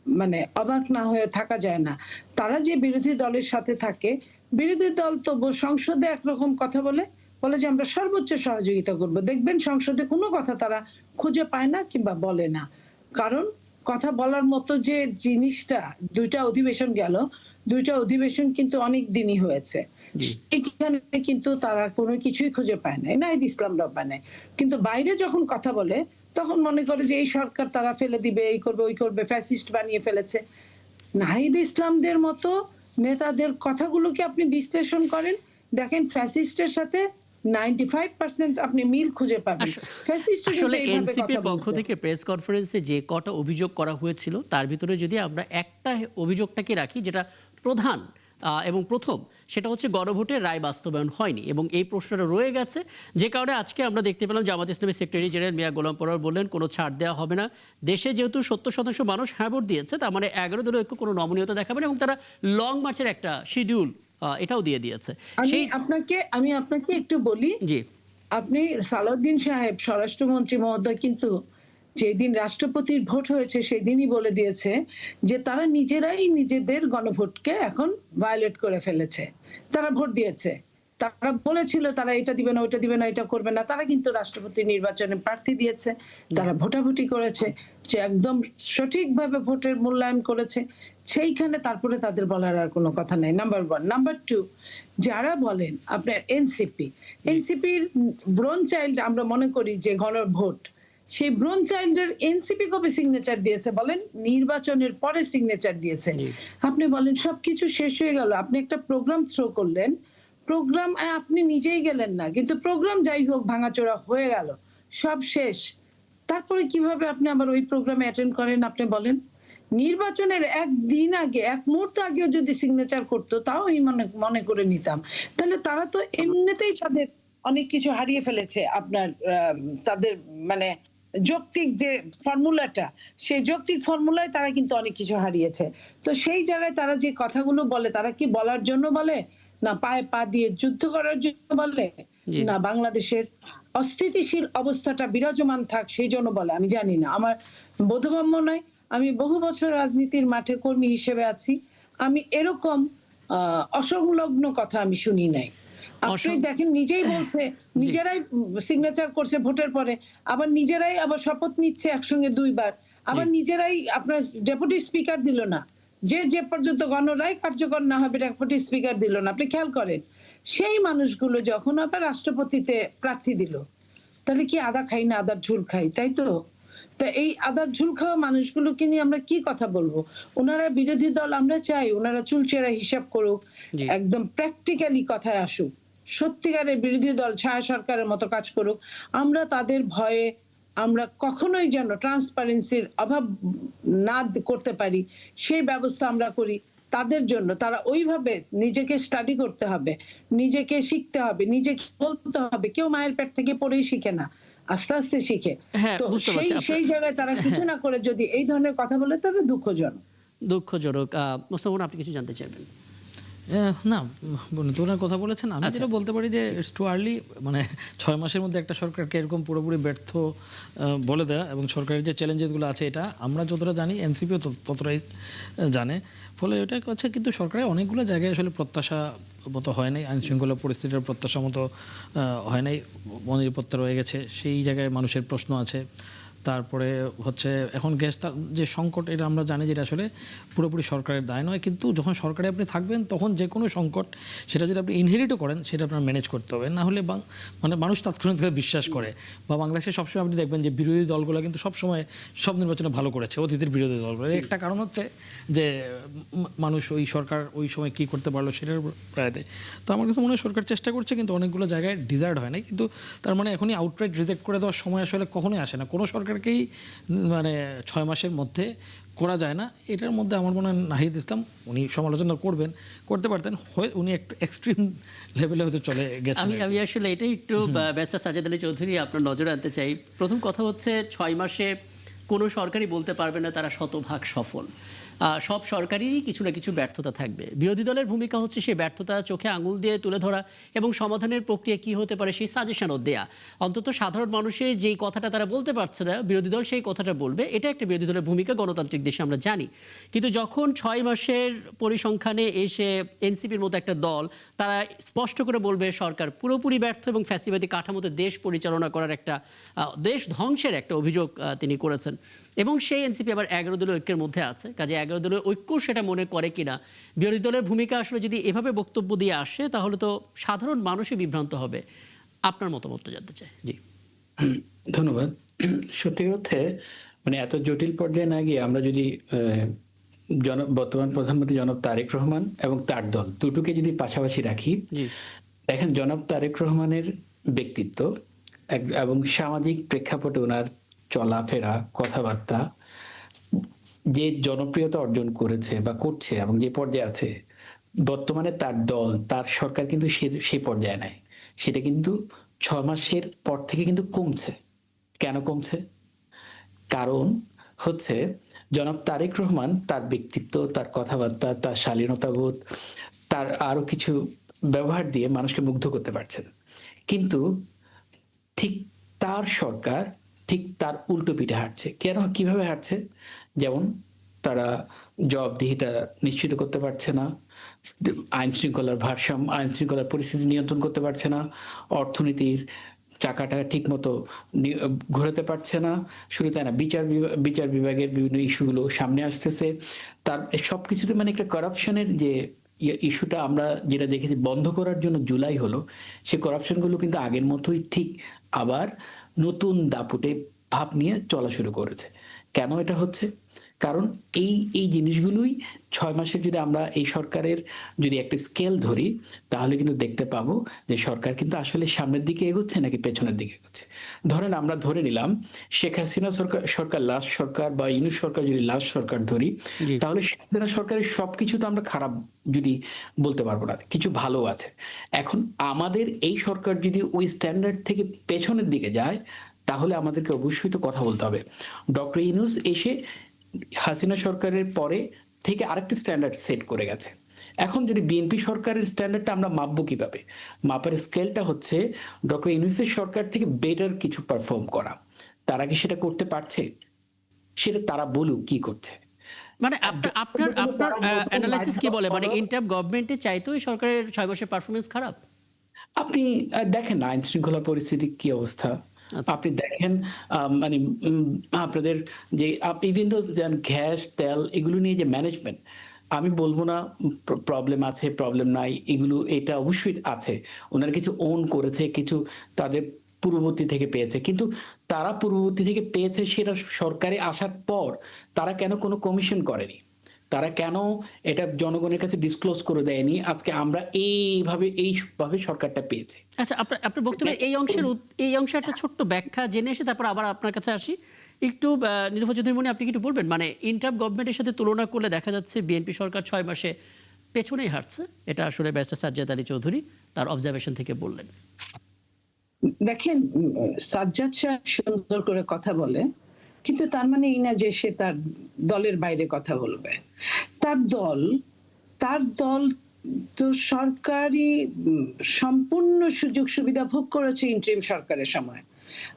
Speaker 3: মানে অবাক না হয়ে থাকা যায় না। তারা যে বিরোধী দলের সাথে থাকে, বিরোধী দল তো সংসদে একরকম কথা বলে যে আমরা সর্বোচ্চ সহযোগিতা করব। দেখবেন সংসদে কোনো কথা তারা খুঁজে পায় না কিংবা বলে না, কারণ কথা বলার মতো যে জিনিসটা, 2টা অধিবেশন গেল, 2টা অধিবেশন কিন্তু অনেক দিনই হয়েছে, এখানে কিন্তু তারা কোনো কিছুই খুঁজে পায় না। নাহিদ ইসলামরাও পায় না, কিন্তু বাইরে যখন কথা বলে তখন মনে করে যে এই সরকার তারা ফেলে দিবে, এই করবে, ওই করবে, ফ্যাসিস্ট বানিয়ে ফেলেছে। নাহিদ ইসলামদের মতো নেতাদের কথাগুলোকে আপনি বিশ্লেষণ করেন, দেখেন ফ্যাসিস্টের সাথে 95% আপনি মিল খুঁজে পাবেন।
Speaker 1: আসলে এনসিপির পক্ষ থেকে প্রেস কনফারেন্সে যে কটা অভিযোগ করা হয়েছিল, তার ভিতরে যদি আমরা একটা অভিযোগটাকে রাখি, যেটা প্রধান এবং প্রথম, সেটা হচ্ছে গণভোটের রায় বাস্তবায়ন হয়নি এবং এই প্রশ্নটা রয়ে গেছে। যে কারণে আজকে আমরা দেখতে পেলাম জামাত ইসলামের সেক্রেটারি জেনারেল মিয়া গোলাম পরোয়ার বললেন কোনো ছাড় দেওয়া হবে না। দেশে যেহেতু 70% মানুষ হ্যাঁ ভোট দিয়েছে, তার মানে 11 দলীয় ঐক্য কোনো নমনীয়তা দেখাবে না এবং তারা লং মার্চের একটা শিডিউল এটাও দিয়ে দিয়েছে।
Speaker 3: আমি
Speaker 1: সেই
Speaker 3: আপনাকে একটু বলি,
Speaker 1: জি
Speaker 3: আপনি সালাউদ্দিন সাহেব স্বরাষ্ট্রমন্ত্রী মহোদয় কিন্তু যেদিন রাষ্ট্রপতির ভোট হয়েছে সেদিনই বলে দিয়েছে যে তারা নিজেরাই নিজেদের গণভোটকে এখন ভায়োলেট করে ফেলেছে। তারা ভোট দিয়েছে, তারা বলেছিল তারা এটা দিবে না, ওইটা দিবে না, এটা করবে না, তারা কিন্তু রাষ্ট্রপতি নির্বাচনে প্রার্থী দিয়েছে, তারা ভোটাভুটি করেছে, যে একদম সঠিকভাবে ভোটের মূল্যায়ন করেছে। সেইখানে তারপরে তাদের বলার আর কোনো কথা নাই, নাম্বার ওয়ান। নাম্বার টু, যারা বলেন আপনার এনসিপির ব্রোন চাইল্ড আমরা মনে করি যে গণভোট, সেই ব্রোন চাইল্ডের এনসিপি কবে সিগনেচার দিয়েছে বলেন? নির্বাচনের পরে সিগনেচার দিয়েছে। আপনি বলেন সবকিছু শেষ হয়ে গেল, আপনি একটা প্রোগ্রাম থ্রো করলেন, প্রোগ্রাম আপনি নিজেই গেলেন না, কিন্তু প্রোগ্রাম যাই হোক ভাঙাচোরা হয়ে গেল, সব শেষ, তারপরে কিভাবে আপনি আবার ওই প্রোগ্রামে অ্যাটেন্ড করেন? আপনি বলেন নির্বাচনের একদিন আগে, এক মুহূর্ত আগেও যদি সিগনেচার করতো তাও আমি মনে করে নিতাম। তাহলে তারা তো এমনিতেই তাদের অনেক কিছু হারিয়ে ফেলেছে। আপনার তাদের মানে যৌক্তিক যে ফর্মুলাটা, সেই যৌক্তিক ফর্মুলায় তারা কিন্তু অনেক কিছু হারিয়েছে। তো সেই জায়গায় তারা যে কথাগুলো বলে, তারা কি বলার জন্য বলে, না পায়ে পা দিয়ে যুদ্ধ করার জন্য বলে,
Speaker 1: জি
Speaker 3: না বাংলাদেশের অস্থিতিশীল অবস্থাটা বিরাজমান থাক সেই জন্য বলে? আমি জানি না, আমার বোধগম্য নয়। আমি বহু বছর রাজনীতির মাঠে কর্মী হিসেবে আছি, আমি এরকম অসংলগ্ন কথা আমি শুনি নাই। আপনি দেখেন নিজেই বলছে, নিজেরাই সিগনেচার করছে ভোটের পরে, আবার নিজেরাই আবার শপথ নিচ্ছে একসঙ্গে দুইবার, আবার নিজেরাই আপনার ডেপুটি স্পিকার দিল না, যে পর্যন্ত গণরায় কার্যকর না হবে ডেপুটি স্পিকার দিল না। আপনি খেয়াল করেন, সেই মানুষগুলো যখন আবার রাষ্ট্রপতিতে প্রার্থী দিল, তাহলে কি আদা খাই না আদার ঝুল খাই, তাই তো? তা এই আদার ঝুল খাওয়া মানুষগুলোকে নিয়ে আমরা কি কথা বলবো? ওনারা বিরোধী দল, আমরা চাই ওনারা চুলচেরা হিসাব করুক, একদম প্র্যাকটিক্যালি কথায় আসুক, সত্যিকারের বিরোধী দল ছায়া সরকারের মতো কাজ করুক। আমরা তাদের ভয়ে আমরা কখনোই যেন ট্রান্সপারেন্সির অভাব না করতে পারি সেই ব্যবস্থা আমরা করি তাদের জন্য। তারা ওইভাবে নিজেকে স্টাডি করতে হবে, নিজেকে শিখতে হবে, নিজেকে বলতে হবে। কেউ মায়ের পেট থেকে পড়েই শিখে না, আস্তে আস্তে শিখে।
Speaker 1: হ্যাঁ
Speaker 3: তো
Speaker 1: বুঝতে পারছি
Speaker 3: সেই জায়গায় তারা কিছু না করে যদি এই ধরনের কথা বলে, তাহলে দুঃখজনক।
Speaker 1: দুঃখজনক। মোস্তাফা, আপনি কিছু জানতে চাইবেন?
Speaker 2: না বন্ধু, ওনার কথা বলেছেন, আমি যেটা বলতে পারি যে ইটস টু আর্লি, মানে 6 মাসের মধ্যে একটা সরকারকে এরকম পুরোপুরি ব্যর্থ বলে দেওয়া, এবং সরকারের যে চ্যালেঞ্জেসগুলো আছে এটা আমরা যতটা জানি এনসিপিও ততটাই জানে। ফলে এটা হচ্ছে, কিন্তু সরকারের অনেকগুলো জায়গায় আসলে প্রত্যাশা মতো হয় নাই, আইন শৃঙ্খলা পরিস্থিতির প্রত্যাশা মতো হয় নাই, অনিরাপত্তা রয়ে গেছে, সেই জায়গায় মানুষের প্রশ্ন আছে। তারপরে হচ্ছে এখন গ্যাস যে সংকট, এটা আমরা জানি যে এটা আসলে পুরোপুরি সরকারের দায় নয়, কিন্তু যখন সরকারে আপনি থাকবেন তখন যে কোনো সংকট, সেটা যদি আপনি ইনহেরিটও করেন, সেটা আপনার ম্যানেজ করতে হবে, না হলে মানে মানুষ তাৎক্ষণিকভাবে বিশ্বাস করে। বা বাংলাদেশে সবসময় আপনি দেখবেন যে বিরোধী দলগুলো কিন্তু সবসময় সব নির্বাচনে ভালো করেছে, অতীতের বিরোধী দলগুলো। একটা কারণ হচ্ছে যে মানুষ ওই সরকার ওই সময় কী করতে পারলো সেটার প্রায় দেয়। তো আমার কাছে মনে হয় সরকার চেষ্টা করছে, কিন্তু অনেকগুলো জায়গায় ডিজার্ড হয় না। কিন্তু তার মানে এখনই আউটরাইট রিজেক্ট করে দেওয়ার সময় আসলে কখনোই আসে না, কোনো সরকারকেই মানে 6 মাসের মধ্যে করা যায় না। এটার মধ্যে আমার মনে হয় নাহিদ ইসলাম, উনি সমালোচনা করতে পারতেন, উনি একটু এক্সট্রিম লেভেলে হয়তো চলে গেছেন।
Speaker 1: আমি আসলে এটাই একটু ব্যারিস্টার সাজেদ আলী চৌধুরী আপনার নজরে আনতে চাই। প্রথম কথা হচ্ছে 6 মাসে কোনো সরকারই বলতে পারবে না তারা শতভাগ সফল। সব সরকারেরই কিছু না কিছু ব্যর্থতা থাকবে। বিরোধী দলের ভূমিকা হচ্ছে সেই ব্যর্থতা চোখে আঙুল দিয়ে তুলে ধরা এবং সমাধানের প্রক্রিয়া কি হতে পারে সেই সাজেশনও দেয়া। অন্তত সাধারণ মানুষের যেই কথাটা তারা বলতে পারছে না, বিরোধী দল সেই কথাটা বলবে, এটা একটা বিরোধী দলের ভূমিকা গণতান্ত্রিক দেশে আমরা জানি। কিন্তু যখন 6 মাসের পরিসংখ্যানে এসে এনসিপির মতো একটা দল তারা স্পষ্ট করে বলবে সরকার পুরোপুরি ব্যর্থ এবং ফ্যাসিবাদী কাঠামোতে দেশ পরিচালনা করার একটা দেশ ধ্বংসের একটা অভিযোগ তিনি করেছেন, এবং সেই এনসিপি আবার 11 দলীয় ঐক্যের মধ্যে আছে, কাজে 11 দলীয় ঐক্য সেটা মনে করে কিনা। বিরোধী দলের ভূমিকা আসলে যদি এভাবে বক্তব্য দিয়ে আসে তাহলে তো সাধারণ মানুষই বিভ্রান্ত হবে। আপনার মতামত জানতে চাই। জি
Speaker 4: ধন্যবাদ। সত্যি অর্থে মানে এত জটিল পর্যায়ে না গিয়ে আমরা যদি বর্তমান প্রধানমন্ত্রী জনাব তারেক রহমান এবং তার দল দুটোকে যদি পাশাপাশি রাখি, দেখেন জনাব তারেক রহমানের ব্যক্তিত্ব এবং সামাজিক প্রেক্ষাপটে ওনার চলাফেরা, কথাবার্তা, যে জনপ্রিয়তা অর্জন করেছে বা করছে এবং যে পর্যায়ে আছে, বর্তমানে তার দল, তার সরকার কিন্তু সেই পর্যায়ে নাই। সেটা কিন্তু 6 মাসের পর থেকে কিন্তু কমছে। কেন কমছে? কারণ হচ্ছে জনাব তারেক রহমান তার ব্যক্তিত্ব, তার কথাবার্তা, তার শালীনতাবোধ, তার আরো কিছু ব্যবহার দিয়ে মানুষকে মুগ্ধ করতে পারছেন, কিন্তু ঠিক তার সরকার ঠিক তার উল্টো পিঠে হাঁটছে। কেন, কিভাবে হাঁটছে? যেমন তারা জবাবদিহিতা নিশ্চিত করতে পারছে না, আইন শৃঙ্খলার ভারসাম্য, আইন শৃঙ্খলার পরিস্থিতি নিয়ন্ত্রণ করতে পারছে না, অর্থনীতির চাকাটা ঠিক মতো ঘোরাতে পারছে না। শুধু তাই না, বিচার বিভাগের বিভিন্ন ইস্যুগুলো সামনে আসতেছে। তার সবকিছুতে মানে একটা করাপশনের যে ইস্যুটা আমরা যেটা দেখেছি বন্ধ করার জন্য জুলাই হলো, সেই করাপশনগুলো কিন্তু আগের মতোই ঠিক আবার নতুন দাপুটে ভাব নিয়ে চলা শুরু করেছে। কেন এটা হচ্ছে? কারণ এই জিনিসগুলোই 6 মাসের যদি আমরা এই সরকারের যদি একটা স্কেল ধরি, তাহলে কিন্তু দেখতে পাবো যে সরকার কিন্তু আসলে সামনের দিকে এগোচ্ছে নাকি পেছনের দিকে এগোচ্ছে। ধরেন আমরা ধরে নিলাম শেখ হাসিনা সরকার লাস্ট সরকার, বা ইউনূস সরকার যদি লাস্ট সরকার ধরি,
Speaker 1: জি।
Speaker 4: তাহলে শেখ হাসিনা সরকারের সবকিছু তো আমরা খারাপ যদি বলতে পারবো না, কিছু ভালো আছে। এখন আমাদের এই সরকার যদি ওই স্ট্যান্ডার্ড থেকে পেছনের দিকে যায়, তাহলে আমাদেরকে অবশ্যই তো কথা বলতে হবে। ডক্টর ইউনূস এসে হাসিনা সরকারের পরে থেকে আরেকটা স্ট্যান্ডার্ড সেট করে গেছে। এখন যদি বিএনপি সরকারের স্ট্যান্ডার্ডটা আমরা মাপবো কিভাবে? মাপার স্কেলটা হচ্ছে ডক্টর ইউনূসের সরকার থেকে বেটার কিছু পারফর্ম করা। তারা কি সেটা করতে পারছে? সেটা তারা বলুক কি করছে।
Speaker 1: মানে আপনার অ্যানালাইসিস কি বলে, মানে ইন্টার গভর্নমেন্টের চাইতেও এই সরকারের 6 মাসের পারফরমেন্স খারাপ?
Speaker 4: আপনি দেখেন না আইন শৃঙ্খলা পরিস্থিতি কি অবস্থা।
Speaker 1: আচ্ছা।
Speaker 4: আপনি দেখেন মানে আপনাদের যে ইভেন তো গ্যাস তেল এগুলো নিয়ে যে ম্যানেজমেন্ট, আমি বলবো না প্রবলেম আছে প্রবলেম নাই, এগুলো এটা অবশ্যই আছে। ওনারা কিছু ওন করেছে, কিছু তাদের পূর্ববর্তী থেকে পেয়েছে, কিন্তু তারা পূর্ববর্তী থেকে পেয়েছে সেটা সরকারে আসার পর তারা কেন কোনো কমিশন করেনি? তারা কেন এটা জনগণের কাছে ডিসক্লোজ করে দেয়নি? আজকে আমরা এইভাবে সরকারটা পেয়েছে।
Speaker 1: আচ্ছা, আপনার বক্তব্যের এই অংশের একটা ছোট্ট ব্যাখ্যা জেনে এসে তারপর আবার আপনার কাছে আসি। একটু নীলুফা চৌধুরী মনি, আপনি কি একটু বলবেন, মানে ইন্টার গভর্নমেন্টের সাথে তুলনা করলে দেখা যাচ্ছে বিএনপি সরকার 6 মাসে পেছনেই হাঁটছে। এটা আসলে ব্যারিস্টার সাজ্জাদ আলী চৌধুরী তার অবজারভেশন থেকে বললেন।
Speaker 3: দেখেন, সাজ্জাদ সাহেব সুন্দর করে কথা বলে, কিন্তু তার মানে এই না যে সে তার দলের বাইরে কথা বলবে। তার দল তো সরকারি সম্পূর্ণ সুযোগ সুবিধা ভোগ করেছে ইন্টারিম সরকারের সময়।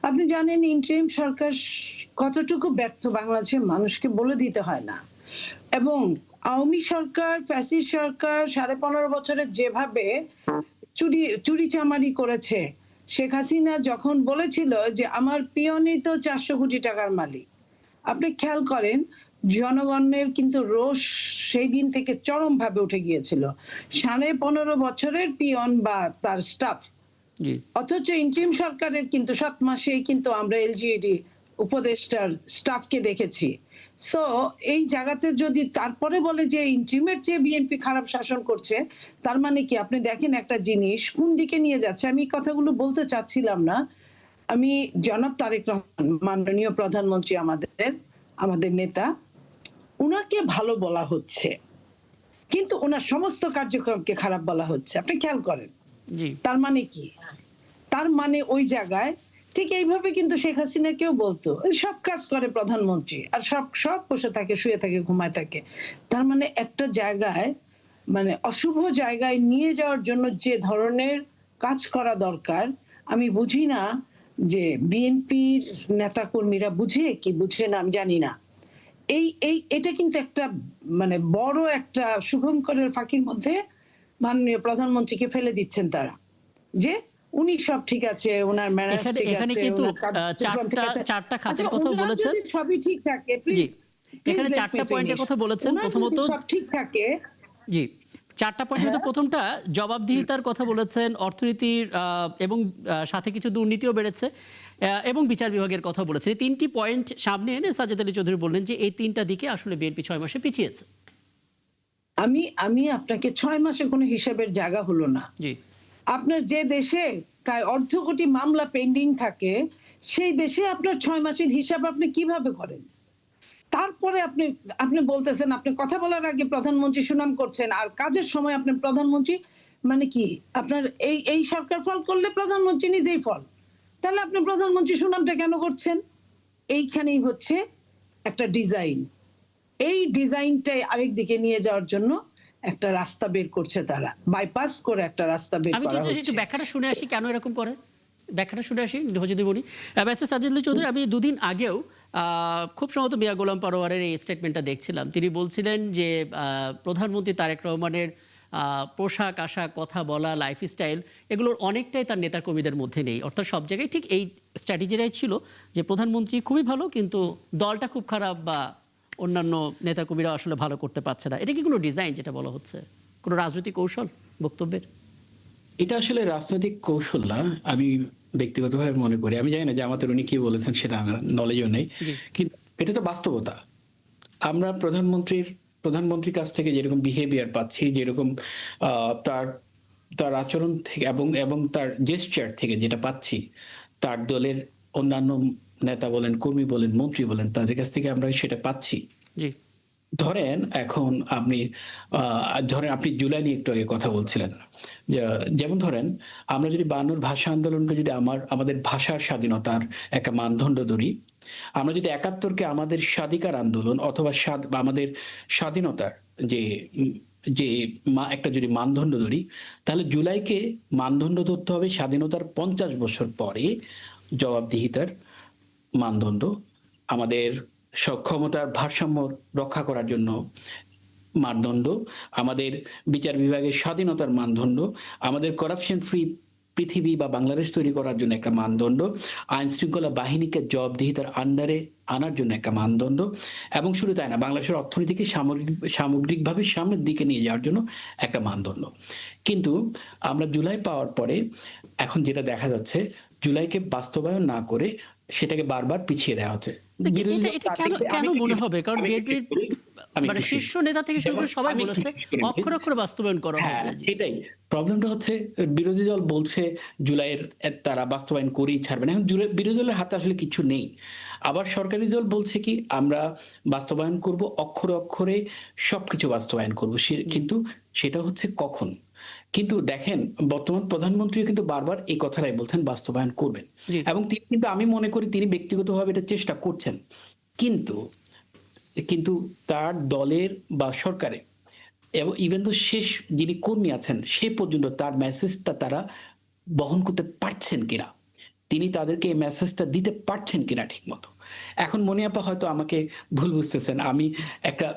Speaker 3: আপনি জানেন ইন্টারিম সরকার কতটুকু ব্যর্থ বাংলাদেশের মানুষকে বলে দিতে হয় না। এবং আওয়ামী সরকার, ফ্যাসিস্ট সরকার 15.5 বছরে যেভাবে চুরি চামারি করেছে, শেখ হাসিনা যখন বলেছিল যে আমার পিয়নই তো 400 কোটি টাকার মালিক, আপনি খেয়াল করেন জনগণের কিন্তু রোষ সেই দিন থেকে চরম ভাবে উঠে গিয়েছিল। 15.5 বছরের পিয়ন বা তার স্টাফ,
Speaker 1: জি।
Speaker 3: অথচ ইন্টারিম সরকারের কিন্তু 7 মাসেই কিন্তু আমরা এলজিইডি উপদেষ্টার স্টাফকে দেখেছি। সো এই জায়গাতে যদি তারপরে বলে যে ইন্টারিমের চেয়ে বিএনপি খারাপ শাসন করছে, তার মানে কি? আপনি দেখেন একটা জিনিস কোন দিকে নিয়ে যাচ্ছে। আমি কথাগুলো বলতে চাচ্ছিলাম না। আমি জনাব তারেক রহমান, মাননীয় প্রধানমন্ত্রী, আমাদের নেতা, উনাকে ভালো বলা হচ্ছে, কিন্তু ওনার সমস্ত কার্যক্রমকে খারাপ বলা হচ্ছে। আপনি খেয়াল করেন
Speaker 1: জি।
Speaker 3: তার মানে কি? তার মানে ওই জায়গায় ঠিক এইভাবে কিন্তু শেখ হাসিনা কেউ বলতো সব কাজ করে প্রধানমন্ত্রী, আর সব বসে থাকে, শুয়ে থাকে, ঘুমায় থাকে। তার মানে একটা জায়গায়, মানে অশুভ জায়গায় নিয়ে যাওয়ার জন্য যে ধরনের কাজ করা দরকার, আমি বুঝি না যে বিএনপির নেতাকর্মীরা বুঝে কি বুঝে না আমি জানি না। এটা কিন্তু একটা মানে বড় একটা শুভঙ্করের ফাঁকির মধ্যে মাননীয় প্রধানমন্ত্রীকে ফেলে দিচ্ছেন তারা, যে উনি সব ঠিক আছে, ওনার ম্যানেজ ঠিক
Speaker 1: এখানে
Speaker 3: আছে,
Speaker 1: কিন্তু
Speaker 3: ওনার কার্যক্রম ঠিক আছে।
Speaker 1: চারটা খাতের
Speaker 3: আচ্ছা,
Speaker 1: কথা
Speaker 3: ওনার
Speaker 1: বলেছেন।
Speaker 3: যদি সবই ঠিক থাকে,
Speaker 1: জি,
Speaker 3: প্লিজ
Speaker 1: এখানে 4টা পয়েন্টের কথা বলেছেন। প্রথমত
Speaker 3: সব ঠিক থাকে,
Speaker 1: জি, 4টা পয়েন্টের মধ্যে প্রথমটা জবাবদিহিতার কথা বলেছেন, অর্থনীতির এবং সাথে কিছু দুর্নীতিও বেড়েছে, এবং বিচার বিভাগের কথা বলেছেন। এই 3টি পয়েন্ট সামনে এনে সাজ্জাদ আলী চৌধুরী বললেন যে এই 3টা দিকে আসলে বিএনপি 6 মাসে পিছিয়েছে।
Speaker 3: আমি আপনাকে 6 মাসে কোনো হিসাবের জায়গা হলো না।
Speaker 1: জি।
Speaker 3: আপনার যে দেশে প্রায় 1/2 কোটি মামলা পেন্ডিং থাকে, সেই দেশে আপনার 6 মাসের হিসাব আপনি কিভাবে করেন? তারপরে আপনি বলতেছেন আপনি কথা বলার আগে প্রধানমন্ত্রী সুনাম করছেন, আর কাজের সময় আপনি প্রধানমন্ত্রী, মানে কি আপনার এই সরকার ফল করলে প্রধানমন্ত্রী নিজেই ফল, তাহলে আপনি প্রধানমন্ত্রী সুনামটা কেন করছেন? এইখানেই হচ্ছে একটা ডিজাইন। এই ডিজাইনটাই আরেক দিকে নিয়ে যাওয়ার জন্য একটা রাস্তা বের করছে, তারা বাইপাস করে একটা রাস্তা বের
Speaker 1: আমি
Speaker 3: করা
Speaker 1: একটু
Speaker 3: হচ্ছে।
Speaker 1: ব্যাখ্যাটা শুনে আসি কেন এরকম করে, ব্যাখ্যাটা শুনে আসি যদি বলি। ব্যারিস্টার সাজ্জাদ আলী চৌধুরী, আমি দুদিন আগেও খুব সম্ভবত মিয়া গোলাম পরোয়ারের এই স্টেটমেন্টটা দেখছিলাম। তিনি বলছিলেন যে প্রধানমন্ত্রী তারেক রহমানের পোশাক আশাক, কথা বলা, লাইফস্টাইল, এগুলোর অনেকটাই তার নেতাকর্মীদের মধ্যে নেই। অর্থাৎ সব জায়গায় ঠিক এই স্ট্র্যাটেজিটাই ছিল যে প্রধানমন্ত্রী খুবই ভালো কিন্তু দলটা খুব খারাপ, বা অন্যান্য নেতাকর্মীরা আসলে ভালো করতে পারছে না। এটা কি কোনো ডিজাইন যেটা বলা হচ্ছে, কোনো রাজনৈতিক কৌশল বক্তব্যের?
Speaker 4: এটা আসলে রাজনৈতিক কৌশল না, আমি ব্যক্তিগতভাবে মনে করি। আমি জানি না যে আমাদের উনি কি বলেছেন, সেটা আমার নলেজও নেই,
Speaker 1: জি।
Speaker 4: কিন্তু এটা তো বাস্তবতা। আমরা প্রধানমন্ত্রীর কাছ থেকে যেরকম বিহেভিয়ার পাচ্ছি, যেরকম তার তার আচরণ থেকে এবং তার জেস্টার থেকে যেটা পাচ্ছি, তার দলের অন্যান্য নেতা বলেন, কর্মী বলেন, মন্ত্রী বলেন, তাদের কাছ থেকে আমরা সেটা পাচ্ছি।
Speaker 1: জি।
Speaker 4: ধরেন এখন ধরেন আপনি জুলাই নিয়ে একটু আগে কথা বলছিলেন, যেমন ধরেন আমরা যদি 52 ভাষা আন্দোলনকে যদি আমাদের ভাষার স্বাধীনতার একটা মানদণ্ড ধরি, আমরা যদি 71কে আমাদের স্বাধিকার আন্দোলন অথবা আমাদের স্বাধীনতার যে যে একটা যদি মানদণ্ড ধরি, তাহলে জুলাইকে মানদণ্ড ধরতে হবে স্বাধীনতার 50 বছর পরে জবাবদিহিতার মানদণ্ড, আমাদের সক্ষমতার ভারসাম্য রক্ষা করার জন্য মানদণ্ড, আমাদের বিচার বিভাগের স্বাধীনতার মানদণ্ড, আমাদের করাপশন ফ্রি পৃথিবী বা বাংলাদেশ তৈরি করার জন্য একটা মানদণ্ড, আইন শৃঙ্খলা বাহিনীকে জবাবদিহিতার আন্ডারে আনার জন্য একটা মানদণ্ড, এবং শুধু তাই না, বাংলাদেশের অর্থনীতিকে সামগ্রিকভাবে সামনের দিকে নিয়ে যাওয়ার জন্য একটা মানদণ্ড। কিন্তু আমরা জুলাই পাওয়ার পরে এখন যেটা দেখা যাচ্ছে, জুলাইকে বাস্তবায়ন না করে সেটাকে বারবার পিছিয়ে দেওয়া হচ্ছে।
Speaker 1: এটা কেন মনে হবে? কারণ বিএনপির মানে শীর্ষ নেতা থেকে শুরু করে সবাই বলেছে অক্ষরে অক্ষরে বাস্তবায়ন করা হবে।
Speaker 4: হ্যাঁ, এটাই প্রবলেমটা হচ্ছে। বিরোধী দল বলছে জুলাইয়ের তারা বাস্তবায়ন করেই ছাড়বে না। এখন বিরোধী দলের হাতে আসলে কিছু নেই। আবার সরকারি দল বলছে কি আমরা বাস্তবায়ন করব, অক্ষরে অক্ষরে সবকিছু বাস্তবায়ন করব, কিন্তু সেটা হচ্ছে কখন? কিন্তু দেখেন বর্তমান প্রধানমন্ত্রী কিন্তু বারবার এই কথাটাই বলছেন বাস্তবায়ন করবেন,
Speaker 1: জি।
Speaker 4: এবং তিনি কিন্তু, আমি মনে করি তিনি ব্যক্তিগতভাবে এটা চেষ্টা করছেন, কিন্তু কিন্তু তার দলের বা সরকারে এবং ইভেন তো শেষ যিনি কর্মী আছেন সে পর্যন্ত তার মেসেজটা তারা বহন করতে পারছেন কিনা, তিনি তাদেরকে এই মেসেজটা দিতে পারছেন কিনা ঠিক মতো। এখন মনিয়াপা হয়তো আমাকে ভুল বুঝতেছেন, আমি একটা